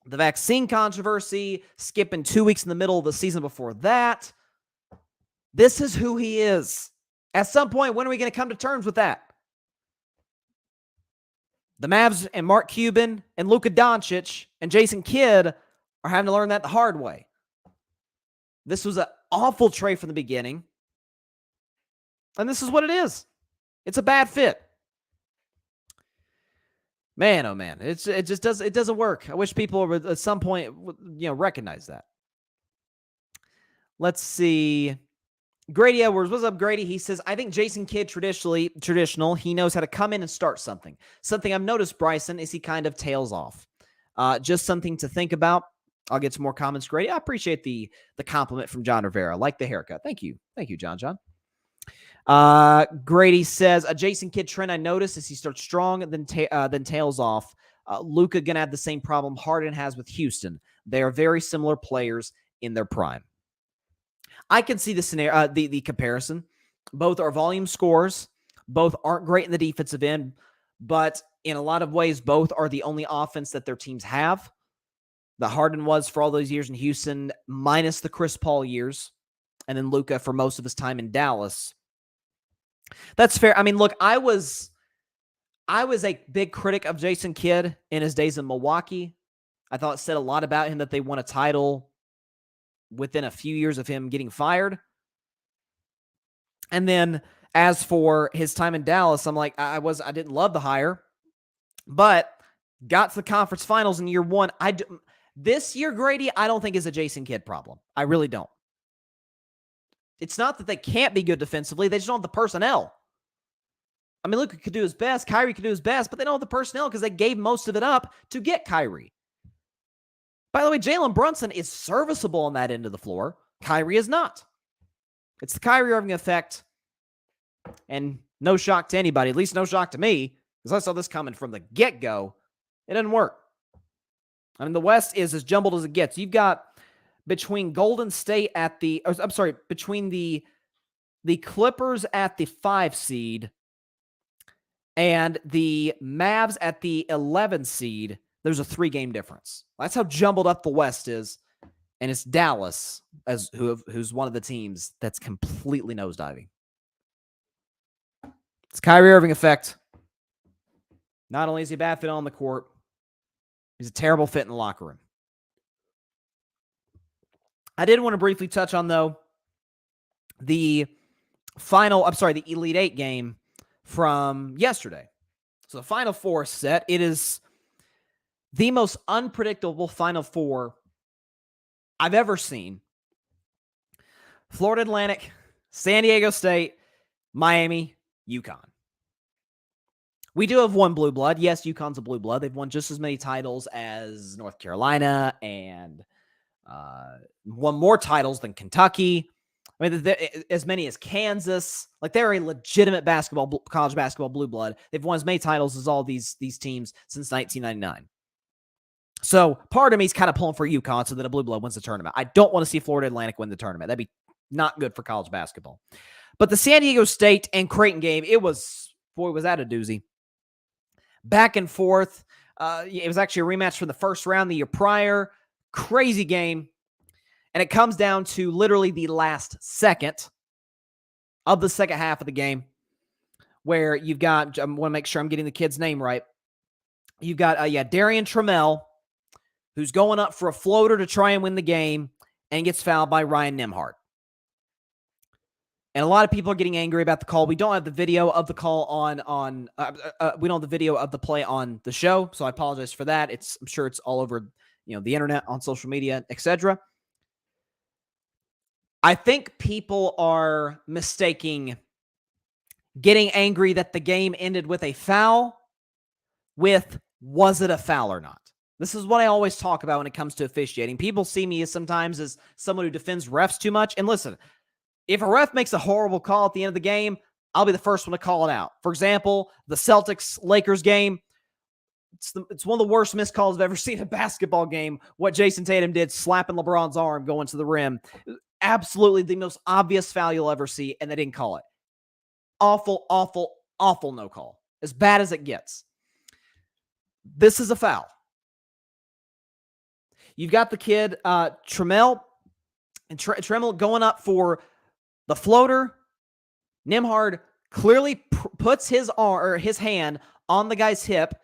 the vaccine controversy, skipping 2 weeks in the middle of the season before that. This is who he is. At some point, when are we going to come to terms with that? The Mavs and Mark Cuban and Luka Doncic and Jason Kidd are having to learn that the hard way. This was an awful trade from the beginning. And this is what it is. It's a bad fit. Man, oh man, it doesn't work. I wish people would at some point, recognize that. Let's see. Grady Edwards, what's up, Grady? He says, I think Jason Kidd traditional. He knows how to come in and start something. Something I've noticed, Bryson, is he kind of tails off. Just something to think about. I'll get some more comments, Grady. I appreciate the compliment from John Rivera. I like the haircut. Thank you. Thank you, John. Grady says, a Jason Kidd trend I noticed is he starts strong and then tails off. Luka gonna have the same problem Harden has with Houston. They are very similar players in their prime. I can see the scenario, the comparison. Both are volume scorers. Both aren't great in the defensive end, but in a lot of ways, both are the only offense that their teams have. The Harden was for all those years in Houston, minus the Chris Paul years, and then Luka for most of his time in Dallas. That's fair. I mean, look, I was a big critic of Jason Kidd in his days in Milwaukee. I thought it said a lot about him that they won a title within a few years of him getting fired. And then as for his time in Dallas, I'm like, I didn't love the hire, but got to the conference finals in year one. This year, Grady, I don't think is a Jason Kidd problem. I really don't. It's not that they can't be good defensively. They just don't have the personnel. I mean, Luka could do his best. Kyrie could do his best, but they don't have the personnel because they gave most of it up to get Kyrie. By the way, Jalen Brunson is serviceable on that end of the floor. Kyrie is not. It's the Kyrie Irving effect. And no shock to anybody, at least no shock to me, because I saw this coming from the get-go. It didn't work. I mean, the West is as jumbled as it gets. You've got between Golden State at the, between the Clippers at the 5 seed and the Mavs at the 11 seed, there's a 3-game difference. That's how jumbled up the West is. And it's Dallas who's one of the teams that's completely nosediving. It's Kyrie Irving effect. Not only is he a bad fit on the court, he's a terrible fit in the locker room. I did want to briefly touch on, though, the Elite Eight game from yesterday. So the Final Four set, it is the most unpredictable Final Four I've ever seen. Florida Atlantic, San Diego State, Miami, UConn. We do have one blue blood. Yes, UConn's a blue blood. They've won just as many titles as North Carolina and won more titles than Kentucky. I mean, as many as Kansas. Like, they're a legitimate college basketball blue blood. They've won as many titles as all these teams since 1999. So part of me is kind of pulling for UConn so that a blue blood wins the tournament. I don't want to see Florida Atlantic win the tournament. That'd be not good for college basketball. But the San Diego State and Creighton game, was that a doozy. Back and forth. It was actually a rematch from the first round the year prior. Crazy game. And it comes down to literally the last second of the second half of the game where you've got, I want to make sure I'm getting the kid's name right. You've got, Darian Trammell, who's going up for a floater to try and win the game and gets fouled by Ryan Nembhard. And a lot of people are getting angry about the call. We don't have the video of the call we don't have the video of the play on the show, so I apologize for that. I'm sure it's all over, the internet, on social media, etc. I think people are mistaking getting angry that the game ended with a foul with, was it a foul or not? This is what I always talk about when it comes to officiating. People see me sometimes as someone who defends refs too much. And listen, if a ref makes a horrible call at the end of the game, I'll be the first one to call it out. For example, the Celtics-Lakers game, it's one of the worst missed calls I've ever seen in a basketball game. What Jason Tatum did, slapping LeBron's arm going to the rim. Absolutely the most obvious foul you'll ever see, and they didn't call it. Awful, awful, awful no call. As bad as it gets. This is a foul. You've got the kid, Trammell, and Trammell going up for the floater. Nembhard clearly puts his hand on the guy's hip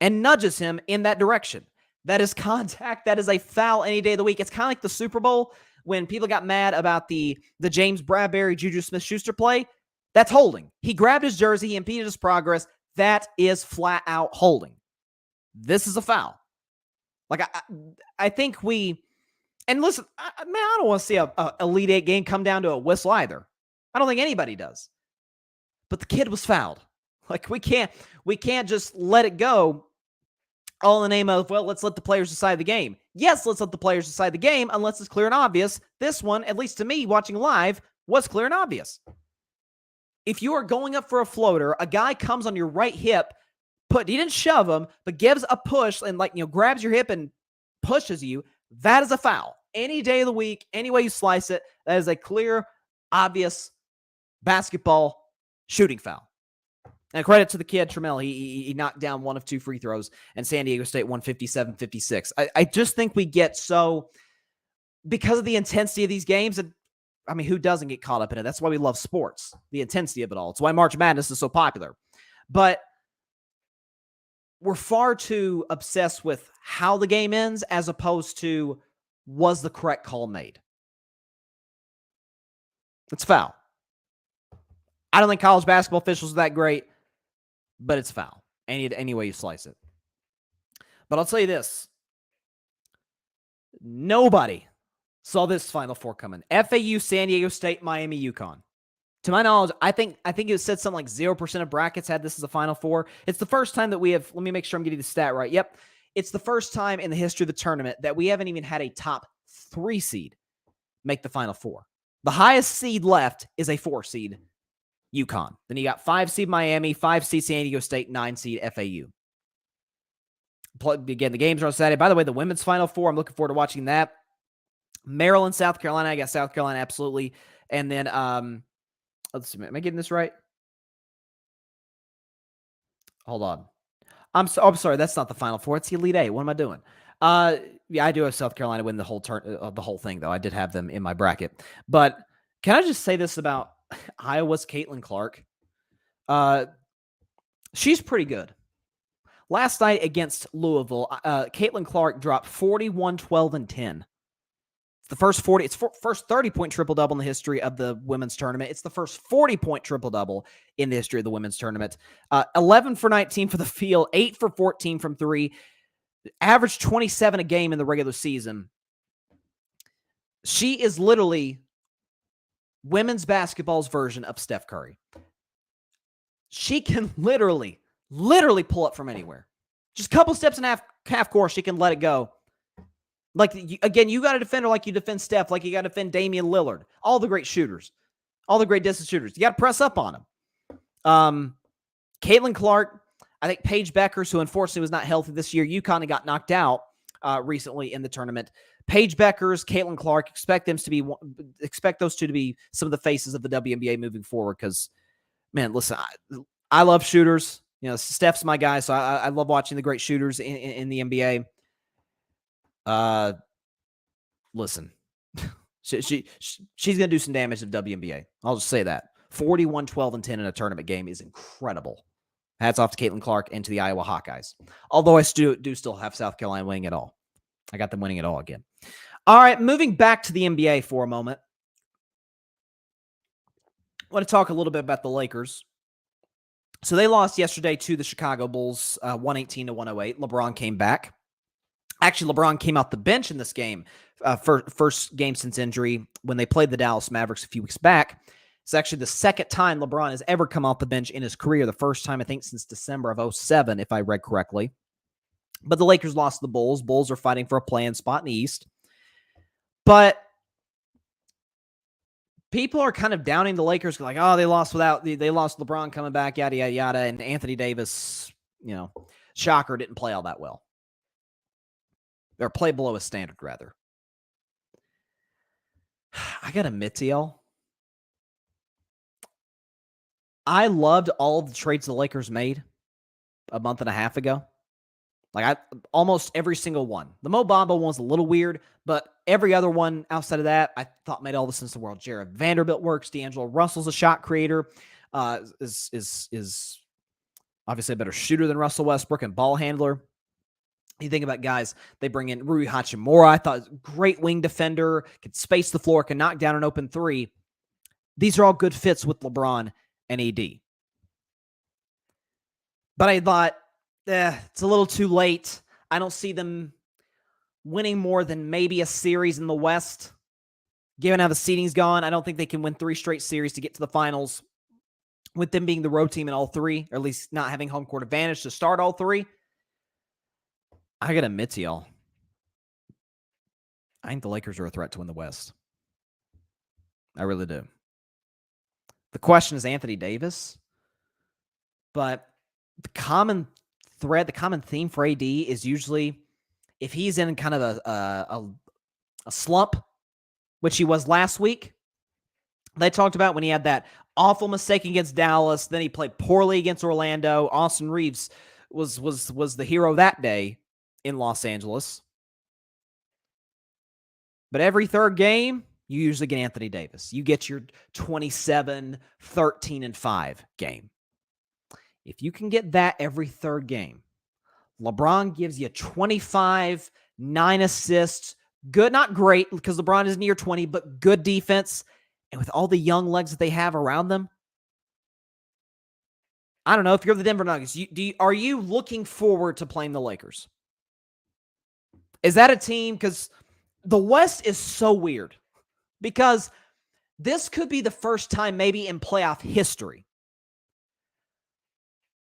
and nudges him in that direction. That is contact. That is a foul any day of the week. It's kind of like the Super Bowl when people got mad about the James Bradbury, Juju Smith-Schuster play. That's holding. He grabbed his jersey. He impeded his progress. That is flat out holding. This is a foul. Like, I think and listen, I don't want to see a Elite Eight game come down to a whistle either. I don't think anybody does. But the kid was fouled. Like, we can't just let it go all in the name of, well, let's let the players decide the game. Yes, let's let the players decide the game unless it's clear and obvious. This one, at least to me, watching live, was clear and obvious. If you are going up for a floater, a guy comes on your right hip, he didn't shove him, but gives a push and grabs your hip and pushes you, that is a foul. Any day of the week, any way you slice it, that is a clear, obvious basketball shooting foul. And credit to the kid, Trammell. He knocked down one of 2 free throws, and San Diego State won 57-56. I just think we get so, because of the intensity of these games, and I mean, who doesn't get caught up in it? That's why we love sports, the intensity of it all. It's why March Madness is so popular. But we're far too obsessed with how the game ends as opposed to, was the correct call made? It's foul. I don't think college basketball officials are that great, but it's foul. Any way you slice it. But I'll tell you this. Nobody saw this Final Four coming. FAU, San Diego State, Miami, UConn. To my knowledge, I think it said something like 0% of brackets had this as a Final Four. It's the first time that we have, let me make sure I'm getting the stat right. Yep. It's the first time in the history of the tournament that we haven't even had a top 3 seed make the Final Four. The highest seed left is a 4 seed. UConn. Then you got 5 seed Miami, 5 seed San Diego State, 9 seed FAU. Again, the games are on Saturday. By the way, the women's Final Four, I'm looking forward to watching that. Maryland, South Carolina. I got South Carolina, absolutely. And then, let's see, am I getting this right? Hold on. I'm sorry, that's not the Final Four. It's the Elite Eight. What am I doing? Yeah, I do have South Carolina win the whole the whole thing, though. I did have them in my bracket. But can I just say this about Iowa's Caitlin Clark? She's pretty good. Last night against Louisville, Caitlin Clark dropped 41, 12, and 10. It's the first 30-point triple-double in the history of the women's tournament. It's the first 40-point triple-double in the history of the women's tournament. 11 for 19 for the field, 8 for 14 from 3, averaged 27 a game in the regular season. She is literally women's basketball's version of Steph Curry. She can literally pull up from anywhere. Just a couple steps in half court, she can let it go. Like, again, you got to defend her like you defend Steph, like you got to defend Damian Lillard. All the great shooters. All the great distance shooters. You got to press up on them. Caitlin Clark, I think Paige Beckers, who unfortunately was not healthy this year, UConn got knocked out recently in the tournament. Paige Beckers, Caitlin Clark, expect those two to be some of the faces of the WNBA moving forward because, man, listen, I love shooters. You know, Steph's my guy, so I love watching the great shooters in the NBA. Listen, she's going to do some damage to the WNBA. I'll just say that. 41, 12, and 10 in a tournament game is incredible. Hats off to Caitlin Clark and to the Iowa Hawkeyes. Although I do still have South Carolina winning it all. I got them winning it all again. All right, moving back to the NBA for a moment. I want to talk a little bit about the Lakers. So they lost yesterday to the Chicago Bulls, 118 to 108. LeBron came back. Actually, LeBron came out the bench in this game, first game since injury when they played the Dallas Mavericks a few weeks back. It's actually the second time LeBron has ever come off the bench in his career. The first time, I think, since December of 2007, if I read correctly. But the Lakers lost to the Bulls. Bulls are fighting for a play-in spot in the East. But people are kind of downing the Lakers, like, oh, they lost LeBron coming back, yada, yada, yada. And Anthony Davis, shocker, didn't play all that well. Or play below his standard, rather. I got to admit to y'all, I loved all of the trades the Lakers made a month and a half ago. Like, almost every single one. The Mo Bamba one was a little weird, but every other one outside of that, I thought made all the sense in the world. Jared Vanderbilt works. D'Angelo Russell's a shot creator. Is obviously a better shooter than Russell Westbrook and ball handler. You think about guys, they bring in Rui Hachimura. I thought great wing defender, could space the floor, can knock down an open three. These are all good fits with LeBron and AD. But I thought, it's a little too late. I don't see them winning more than maybe a series in the West. Given how the seeding's gone, I don't think they can win 3 straight series to get to the finals with them being the road team in all 3, or at least not having home court advantage to start all 3. I got to admit to y'all, I think the Lakers are a threat to win the West. I really do. The question is Anthony Davis, but the common thread, the common theme for AD is usually if he's in kind of a slump, which he was last week. They talked about when he had that awful mistake against Dallas, then he played poorly against Orlando. Austin Reeves was the hero that day in Los Angeles. But every third game, you usually get Anthony Davis. You get your 27, 13, and 5 game. If you can get that every third game, LeBron gives you 25, 9 assists, good, not great, because LeBron is near 20, but good defense. And with all the young legs that they have around them, I don't know, if you're the Denver Nuggets, are you looking forward to playing the Lakers? Is that a team? Because the West is so weird. Because this could be the first time maybe in playoff history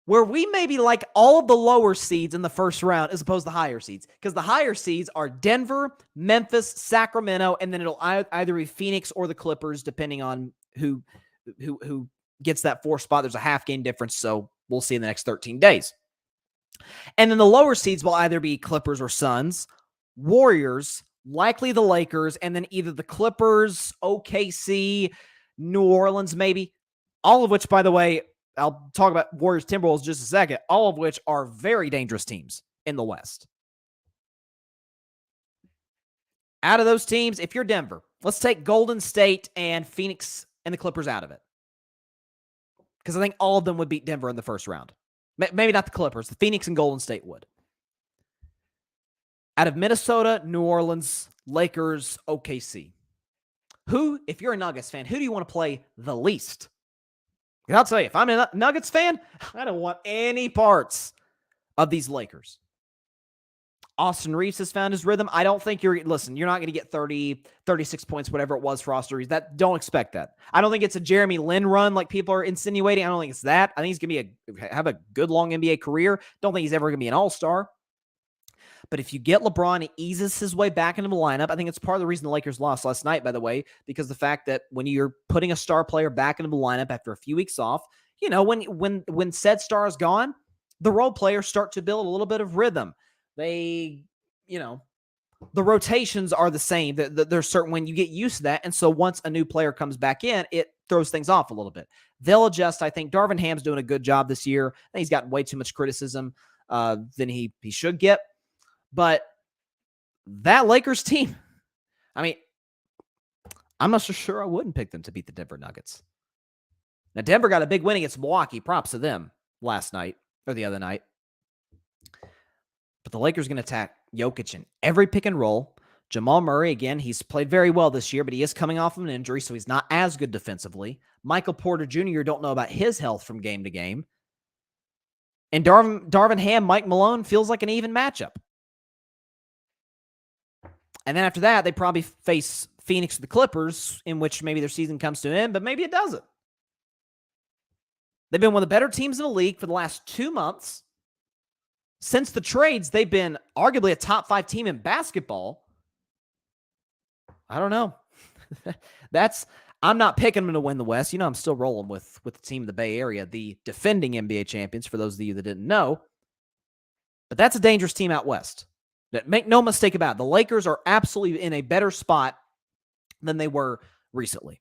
where we maybe like all the lower seeds in the first round as opposed to higher seeds. Because the higher seeds are Denver, Memphis, Sacramento, and then it'll either be Phoenix or the Clippers, depending on who gets that 4th spot. There's a half game difference, so we'll see in the next 13 days. And then the lower seeds will either be Clippers or Suns, Warriors, likely the Lakers, and then either the Clippers, OKC, New Orleans maybe, all of which, by the way, I'll talk about Warriors, Timberwolves in just a second, all of which are very dangerous teams in the West. Out of those teams, if you're Denver, let's take Golden State and Phoenix and the Clippers out of it. Because I think all of them would beat Denver in the first round. Maybe not the Clippers. The Phoenix and Golden State would. Out of Minnesota, New Orleans, Lakers, OKC. Who, if you're a Nuggets fan, who do you want to play the least? And I'll tell you, if I'm a Nuggets fan, I don't want any parts of these Lakers. Austin Reeves has found his rhythm. I don't think you're not going to get 30, 36 points, whatever it was for Austin Reeves. Don't expect that. I don't think it's a Jeremy Lin run like people are insinuating. I don't think it's that. I think he's going to have a good long NBA career. Don't think he's ever going to be an all-star. But if you get LeBron, he eases his way back into the lineup. I think it's part of the reason the Lakers lost last night, by the way, because the fact that when you're putting a star player back into the lineup after a few weeks off, when said star is gone, the role players start to build a little bit of rhythm. The rotations are the same. There's certain when you get used to that. And so once a new player comes back in, it throws things off a little bit. They'll adjust. I think Darvin Ham's doing a good job this year. I think he's gotten way too much criticism than he should get. But that Lakers team, I mean, I'm not so sure I wouldn't pick them to beat the Denver Nuggets. Now, Denver got a big win against Milwaukee. Props to them last night or the other night. But the Lakers are going to attack Jokic in every pick and roll. Jamal Murray, again, he's played very well this year, but he is coming off of an injury, so he's not as good defensively. Michael Porter Jr., don't know about his health from game to game. And Darvin Ham, Mike Malone feels like an even matchup. And then after that, they probably face Phoenix or the Clippers, in which maybe their season comes to an end, but maybe it doesn't. They've been one of the better teams in the league for the last 2 months. Since the trades, they've been arguably a top 5 team in basketball. I don't know. I'm not picking them to win the West. I'm still rolling with the team in the Bay Area, the defending NBA champions, for those of you that didn't know. But that's a dangerous team out West. Make no mistake about it. The Lakers are absolutely in a better spot than they were recently.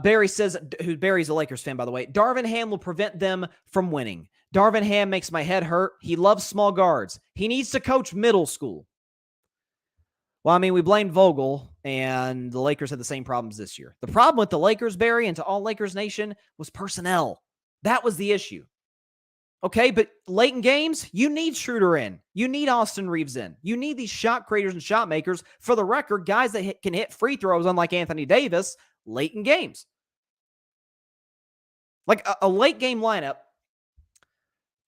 Barry says, Barry's a Lakers fan, by the way, Darvin Ham will prevent them from winning. Darvin Ham makes my head hurt. He loves small guards. He needs to coach middle school. Well, I mean, we blamed Vogel, and the Lakers had the same problems this year. The problem with the Lakers, Barry, and to all Lakers Nation, was personnel. That was the issue. Okay, but late in games, you need Schroeder in. You need Austin Reeves in. You need these shot creators and shot makers. For the record, guys that can hit free throws, unlike Anthony Davis, late in games. Like a late game lineup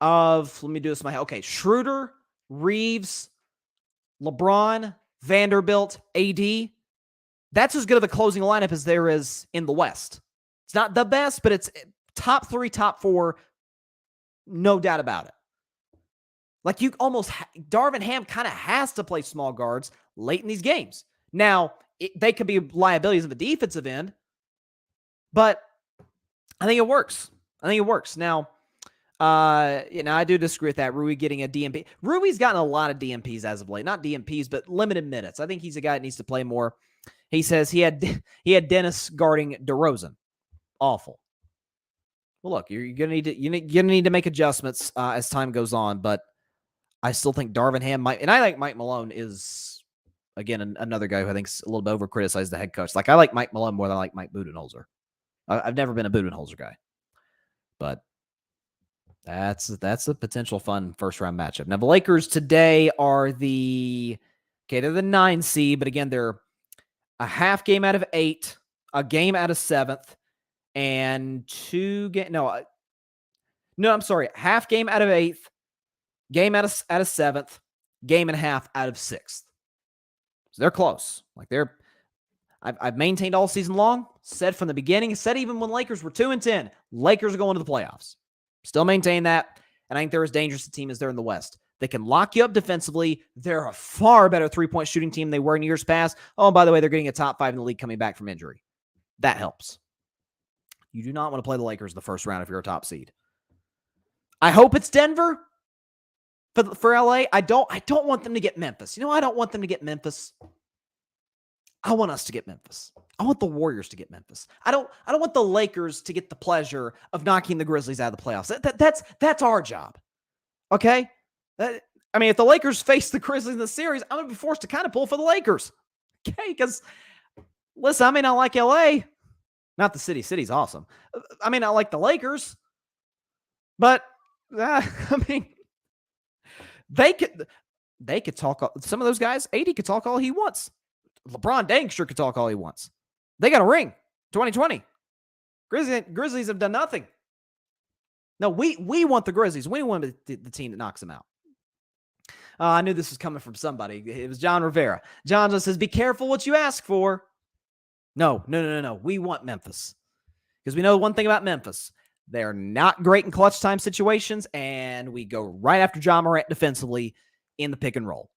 of, let me do this in my head. Okay, Schroeder, Reeves, LeBron, Vanderbilt, AD. That's as good of a closing lineup as there is in the West. It's not the best, but it's top 3, top 4, no doubt about it. Like Darvin Ham kind of has to play small guards late in these games. Now, they could be liabilities on the defensive end, but I think it works. Now, I do disagree with that. Rui getting a DMP. Rui's gotten a lot of DMPs as of late. Not DMPs, but limited minutes. I think he's a guy that needs to play more. He says he had Dennis guarding DeRozan. Awful. Well, look, you're gonna need to make adjustments as time goes on, but I still think Darvin Ham might, and I like Mike Malone is again another guy who I think's a little bit over criticized the head coach. Like I like Mike Malone more than I like Mike Budenholzer. I've never been a Budenholzer guy, but that's a potential fun first round matchup. Now the Lakers today are they're the 9 seed, but again they're a half game out of 8, a game out of 7th. And half game out of 8th, game out of 7th, game and a half out of 6th. So they're close. Like I've maintained all season long, said from the beginning, said even when Lakers were 2-10, Lakers are going to the playoffs. Still maintain that. And I think they're as dangerous a team as they're in the West. They can lock you up defensively. They're a far better 3-point shooting team than they were in years past. Oh, and by the way, they're getting a top 5 in the league coming back from injury. That helps. You do not want to play the Lakers in the first round if you're a top seed. I hope it's Denver for LA. I don't want them to get Memphis. I don't want them to get Memphis. I want us to get Memphis. I want the Warriors to get Memphis. I don't want the Lakers to get the pleasure of knocking the Grizzlies out of the playoffs. That's our job. Okay? If the Lakers face the Grizzlies in the series, I'm going to be forced to kind of pull for the Lakers. Okay? Because, listen, I may not like LA. Not the city. City's awesome. I may not like the Lakers. But, they could talk. Some of those guys, AD could talk all he wants. LeBron dang sure could talk all he wants. They got a ring. 2020. Grizzlies have done nothing. No, we want the Grizzlies. We want the team that knocks them out. I knew this was coming from somebody. It was John Rivera. John just says, be careful what you ask for. No. We want Memphis. Because we know one thing about Memphis. They're not great in clutch time situations, and we go right after Ja Morant defensively in the pick and roll.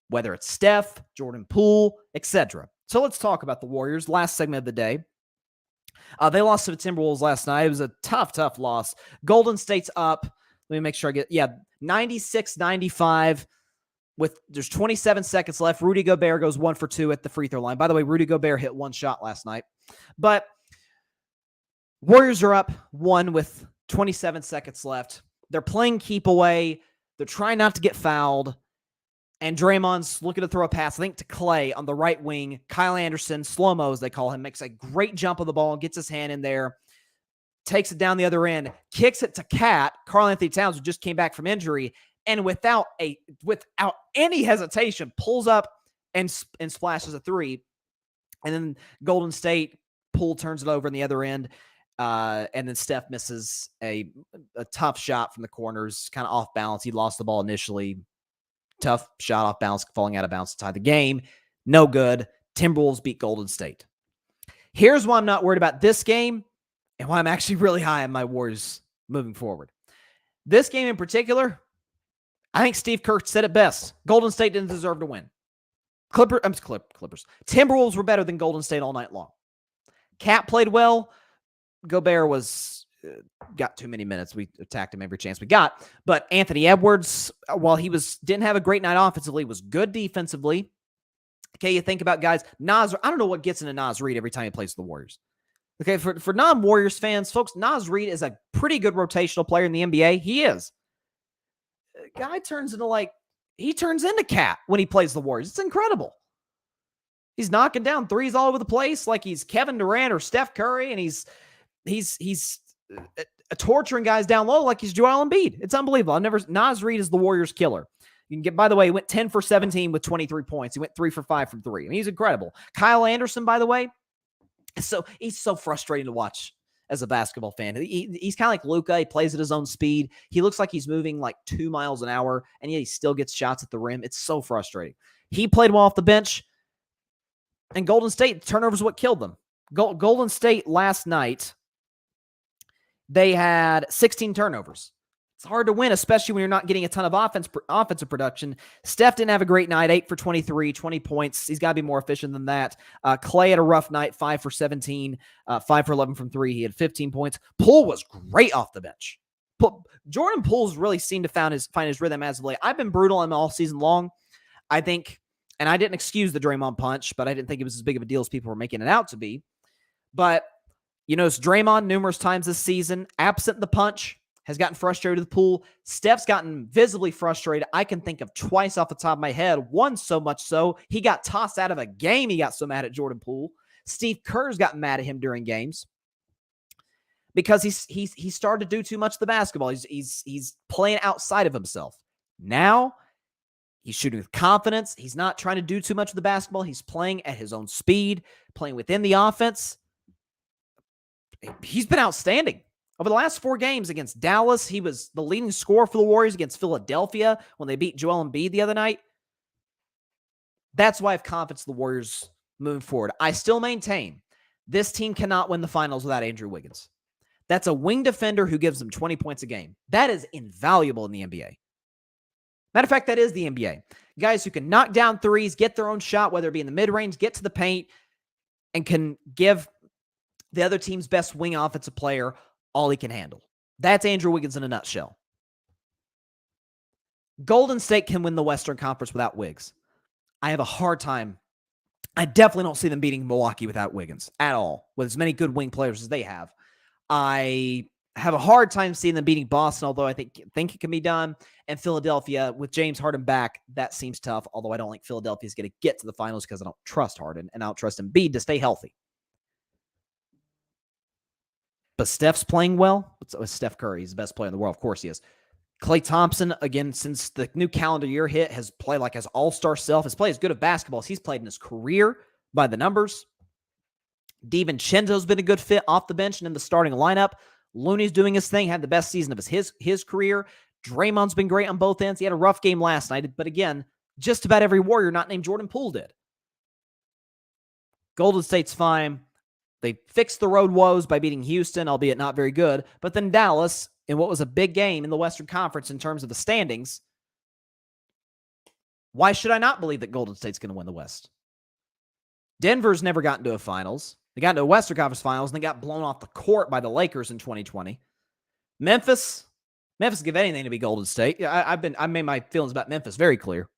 Whether it's Steph, Jordan Poole, etc. So let's talk about the Warriors. Last segment of the day. They lost to the Timberwolves last night. It was a tough loss. Golden State's up. Let me make sure I get, 96-95 there's 27 seconds left. Rudy Gobert goes 1 for 2 at the free throw line. By the way, Rudy Gobert hit one shot last night. But Warriors are up 1 with 27 seconds left. They're playing keep away. They're trying not to get fouled. And Draymond's looking to throw a pass, I think, to Clay on the right wing. Kyle Anderson, slow-mo as they call him, makes a great jump on the ball, gets his hand in there, takes it down the other end, kicks it to Cat, Karl-Anthony Towns, who just came back from injury, and without any hesitation, pulls up and splashes a three. And then Golden State, Poole turns it over in the other end, and then Steph misses a tough shot from the corners, kind of off balance. He lost the ball initially. Tough shot off balance, falling out of bounds to tie the game. No good. Timberwolves beat Golden State. Here's why I'm not worried about this game and why I'm actually really high on my Warriors moving forward. This game in particular, I think Steve Kerr said it best. Golden State didn't deserve to win. Clippers. Timberwolves were better than Golden State all night long. Cat played well. Gobert got too many minutes. We attacked him every chance we got. But Anthony Edwards, while he didn't have a great night offensively, was good defensively. Okay, you think about guys. Naz, I don't know what gets into Naz Reid every time he plays the Warriors. Okay, for non-Warriors fans, folks, Naz Reid is a pretty good rotational player in the NBA. He is. Guy turns into Cat when he plays the Warriors. It's incredible. He's knocking down threes all over the place like he's Kevin Durant or Steph Curry, and he's torturing guys down low like he's Joel Embiid. It's unbelievable. Naz Reid is the Warriors killer. You can get, by the way, he went 10 for 17 with 23 points. He went 3 for 5 from 3. He's incredible. Kyle Anderson, by the way, he's so frustrating to watch as a basketball fan. He's kind of like Luka. He plays at his own speed. He looks like he's moving like 2 miles an hour, and yet he still gets shots at the rim. It's so frustrating. He played well off the bench, and Golden State, turnovers what killed them. Golden State last night, they had 16 turnovers. It's hard to win, especially when you're not getting a ton of offensive production. Steph didn't have a great night, 8 for 23, 20 points. He's got to be more efficient than that. Clay had a rough night, 5 for 17, 5 for 11 from 3. He had 15 points. Poole was great off the bench. Jordan Poole's really seemed to find his rhythm as of late. I've been brutal on him all season long. I think, and I didn't excuse the Draymond punch, but I didn't think it was as big of a deal as people were making it out to be. But you notice Draymond numerous times this season, absent the punch, has gotten frustrated with Poole. Steph's gotten visibly frustrated. I can think of twice off the top of my head. One so much so, he got tossed out of a game. He got so mad at Jordan Poole. Steve Kerr's gotten mad at him during games because he started to do too much of the basketball. He's playing outside of himself. Now, he's shooting with confidence. He's not trying to do too much of the basketball. He's playing at his own speed, playing within the offense. He's been outstanding. Over the last 4 games against Dallas, he was the leading scorer for the Warriors against Philadelphia when they beat Joel Embiid the other night. That's why I have confidence in the Warriors moving forward. I still maintain this team cannot win the finals without Andrew Wiggins. That's a wing defender who gives them 20 points a game. That is invaluable in the NBA. Matter of fact, that is the NBA. Guys who can knock down threes, get their own shot, whether it be in the mid-range, get to the paint, and can give the other team's best wing offensive player all he can handle. That's Andrew Wiggins in a nutshell. Golden State can win the Western Conference without Wiggs. I have a hard time. I definitely don't see them beating Milwaukee without Wiggins at all, with as many good wing players as they have. I have a hard time seeing them beating Boston, although I think it can be done. And Philadelphia, with James Harden back, that seems tough, although I don't think Philadelphia is going to get to the finals because I don't trust Harden, and I don't trust Embiid to stay healthy. But Steph's playing well. It's Steph Curry. He's the best player in the world. Of course he is. Klay Thompson, again, since the new calendar year hit, has played like his all-star self. Has played as good at basketball as he's played in his career by the numbers. DiVincenzo's been a good fit off the bench and in the starting lineup. Looney's doing his thing, had the best season of his career. Draymond's been great on both ends. He had a rough game last night, but again, just about every Warrior not named Jordan Poole did. Golden State's fine. They fixed the road woes by beating Houston, albeit not very good. But then Dallas, in what was a big game in the Western Conference in terms of the standings, why should I not believe that Golden State's going to win the West? Denver's never gotten to a finals. They got into a Western Conference finals, and they got blown off the court by the Lakers in 2020. Memphis give anything to be Golden State. I made my feelings about Memphis very clear.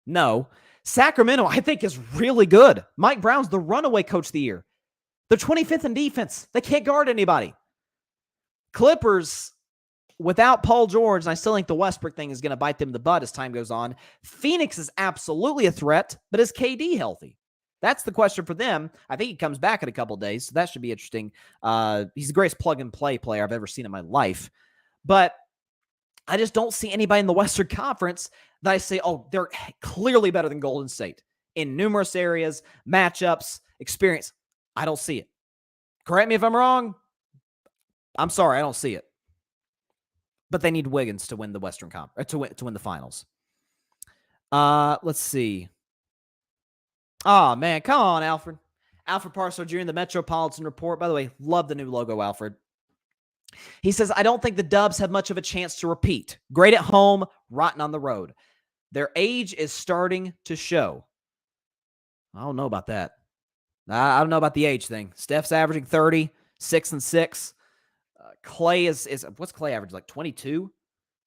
No. Sacramento, I think, is really good. Mike Brown's the runaway coach of the year. They're 25th in defense. They can't guard anybody. Clippers, without Paul George, and I still think the Westbrook thing is going to bite them in the butt as time goes on. Phoenix is absolutely a threat, but is KD healthy? That's the question for them. I think he comes back in a couple of days, so that should be interesting. He's the greatest plug-and-play player I've ever seen in my life. But I just don't see anybody in the Western Conference that I say, oh, they're clearly better than Golden State in numerous areas, matchups, experience. I don't see it. Correct me if I'm wrong. I'm sorry, I don't see it. But they need Wiggins to win the Western Conference, to win the finals. Let's see. Oh, man, come on, Alfred. Alfred Parso Jr. in the Metropolitan Report. By the way, love the new logo, Alfred. He says, I don't think the Dubs have much of a chance to repeat. Great at home, rotten on the road. Their age is starting to show. I don't know about that. I don't know about the age thing. Steph's averaging 30, 6 and 6. Klay is what's Klay average? Like 22?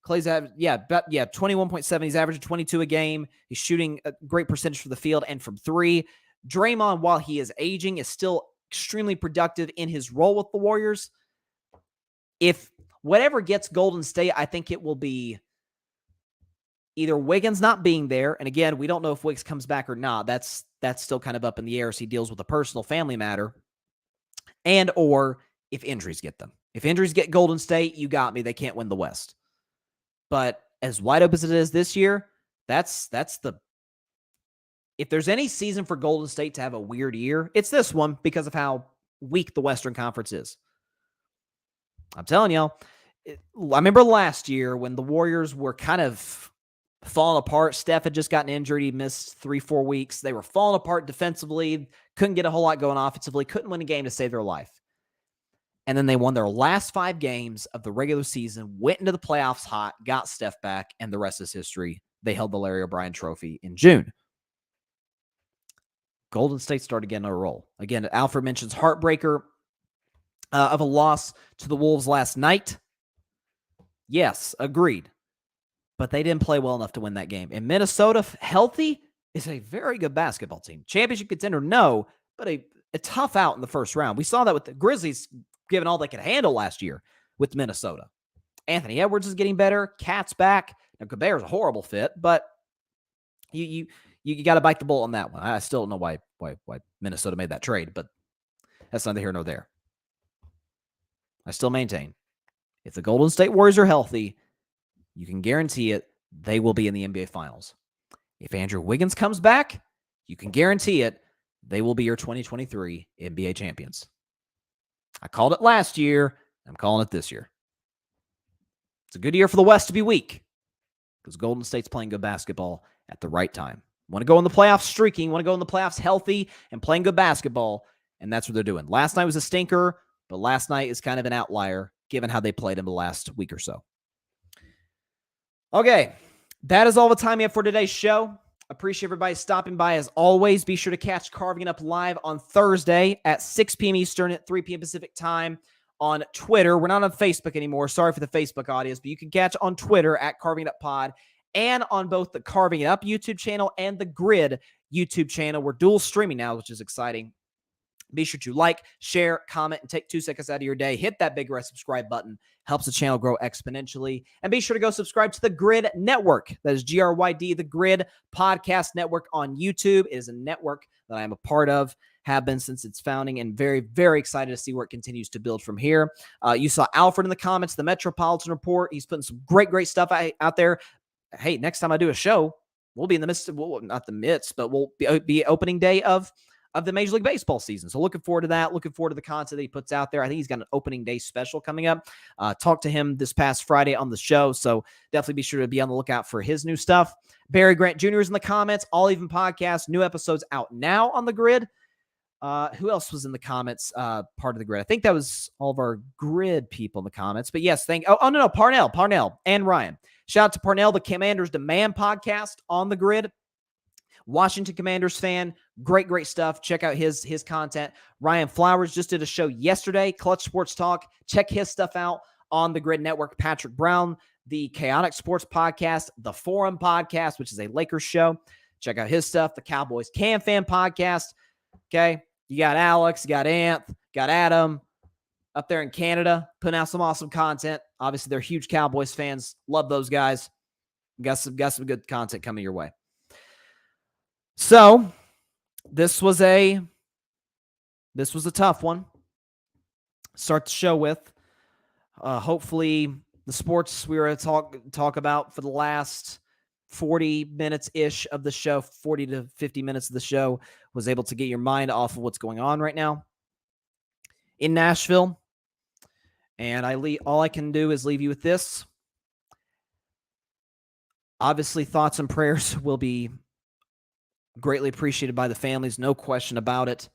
Clay's average, 21.7. He's averaging 22 a game. He's shooting a great percentage from the field and from three. Draymond, while he is aging, is still extremely productive in his role with the Warriors. If whatever gets Golden State, I think it will be either Wiggins not being there, and again, we don't know if Wiggs comes back or not. That's still kind of up in the air as he deals with a personal family matter, and or if injuries get them. If injuries get Golden State, you got me. They can't win the West. But as wide open as it is this year, that's the... If there's any season for Golden State to have a weird year, it's this one because of how weak the Western Conference is. I'm telling y'all, I remember last year when the Warriors were kind of falling apart. Steph had just gotten injured. He missed 3-4 weeks. They were falling apart defensively, couldn't get a whole lot going offensively, couldn't win a game to save their life. And then they won their last 5 games of the regular season, went into the playoffs hot, got Steph back, and the rest is history. They held the Larry O'Brien Trophy in June. Golden State started getting a roll. Again, Alfred mentions heartbreaker of a loss to the Wolves last night. Yes, agreed. But they didn't play well enough to win that game. And Minnesota, healthy, is a very good basketball team. Championship contender, no, but a tough out in the first round. We saw that with the Grizzlies giving all they could handle last year with Minnesota. Anthony Edwards is getting better. Cat's back. Now, Gobert's a horrible fit, but you got to bite the bullet on that one. I still don't know why Minnesota made that trade, but that's neither here nor there. I still maintain, if the Golden State Warriors are healthy, you can guarantee it, they will be in the NBA Finals. If Andrew Wiggins comes back, you can guarantee it, they will be your 2023 NBA champions. I called it last year. I'm calling it this year. It's a good year for the West to be weak because Golden State's playing good basketball at the right time. Want to go in the playoffs streaking, want to go in the playoffs healthy and playing good basketball, and that's what they're doing. Last night was a stinker, but last night is kind of an outlier given how they played in the last week or so. Okay, that is all the time we have for today's show. Appreciate everybody stopping by as always. Be sure to catch Carving It Up live on Thursday at 6 p.m. Eastern at 3 p.m. Pacific time on Twitter. We're not on Facebook anymore. Sorry for the Facebook audience, but you can catch on Twitter at Carving It Up Pod and on both the Carving It Up YouTube channel and the Grid YouTube channel. We're dual streaming now, which is exciting. Be sure to like, share, comment, and take 2 seconds out of your day. Hit that big red subscribe button. Helps the channel grow exponentially. And be sure to go subscribe to the Grid Network. That is GRYD, the Grid Podcast Network on YouTube. It is a network that I am a part of, have been since its founding, and very, very excited to see where it continues to build from here. You saw Alfred in the comments, the Metropolitan Report. He's putting some great stuff out there. Hey, next time I do a show, we'll be in the midst of, well, not the midst, but we'll be opening day of the Major League Baseball season. So looking forward to that. Looking forward to the content that he puts out there. I think he's got an opening day special coming up. Talked to him this past Friday on the show. So definitely be sure to be on the lookout for his new stuff. Barry Grant Jr. is in the comments. All Even Podcast. New episodes out now on the Grid. Who else was in the comments part of the Grid? I think that was all of our Grid people in the comments. But yes, no, Parnell and Ryan. Shout out to Parnell, the Commanders Demand podcast on the Grid. Washington Commanders fan. Great stuff. Check out his content. Ryan Flowers just did a show yesterday, Clutch Sports Talk. Check his stuff out on the Grid Network. Patrick Brown, the Chaotic Sports Podcast, the Forum Podcast, which is a Lakers show. Check out his stuff. The Cowboys Can Fan Podcast. Okay. You got Alex, you got Anth, got Adam up there in Canada putting out some awesome content. Obviously, they're huge Cowboys fans. Love those guys. Got some good content coming your way. So this was a tough one. Start the show with. Hopefully the sports we were to talk about for the last 40 minutes-ish of the show, 40 to 50 minutes of the show, was able to get your mind off of what's going on right now in Nashville. And all I can do is leave you with this. Obviously, thoughts and prayers will be greatly appreciated by the families, no question about it.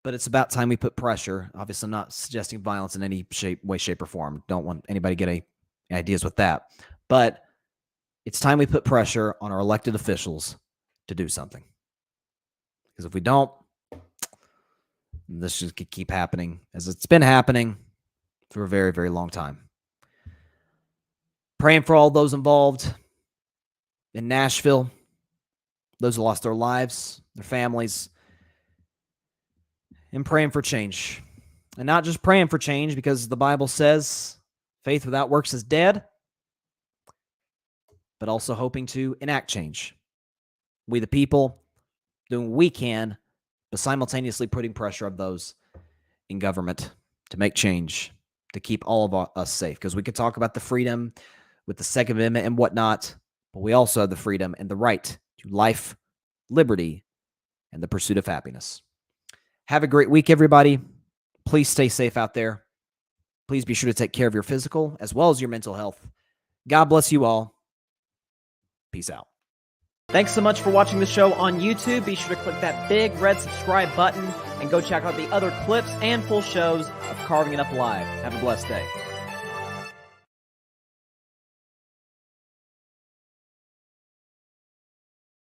But it's about time we put pressure. Obviously, I'm not suggesting violence in any way, shape, or form. Don't want anybody to get any ideas with that. But it's time we put pressure on our elected officials to do something. Because if we don't, this just could keep happening as it's been happening for a very, very long time. Praying for all those involved in Nashville, those who lost their lives, their families, and praying for change. And not just praying for change because the Bible says faith without works is dead, but also hoping to enact change. We the people doing what we can, but simultaneously putting pressure on those in government to make change, to keep all of us safe. Because we could talk about the freedom with the Second Amendment and whatnot, but we also have the freedom and the right to life, liberty, and the pursuit of happiness. Have a great week, everybody. Please stay safe out there. Please be sure to take care of your physical as well as your mental health. God bless you all. Peace out. Thanks so much for watching the show on YouTube. Be sure to click that big red subscribe button and go check out the other clips and full shows of Carving It Up Live. Have a blessed day.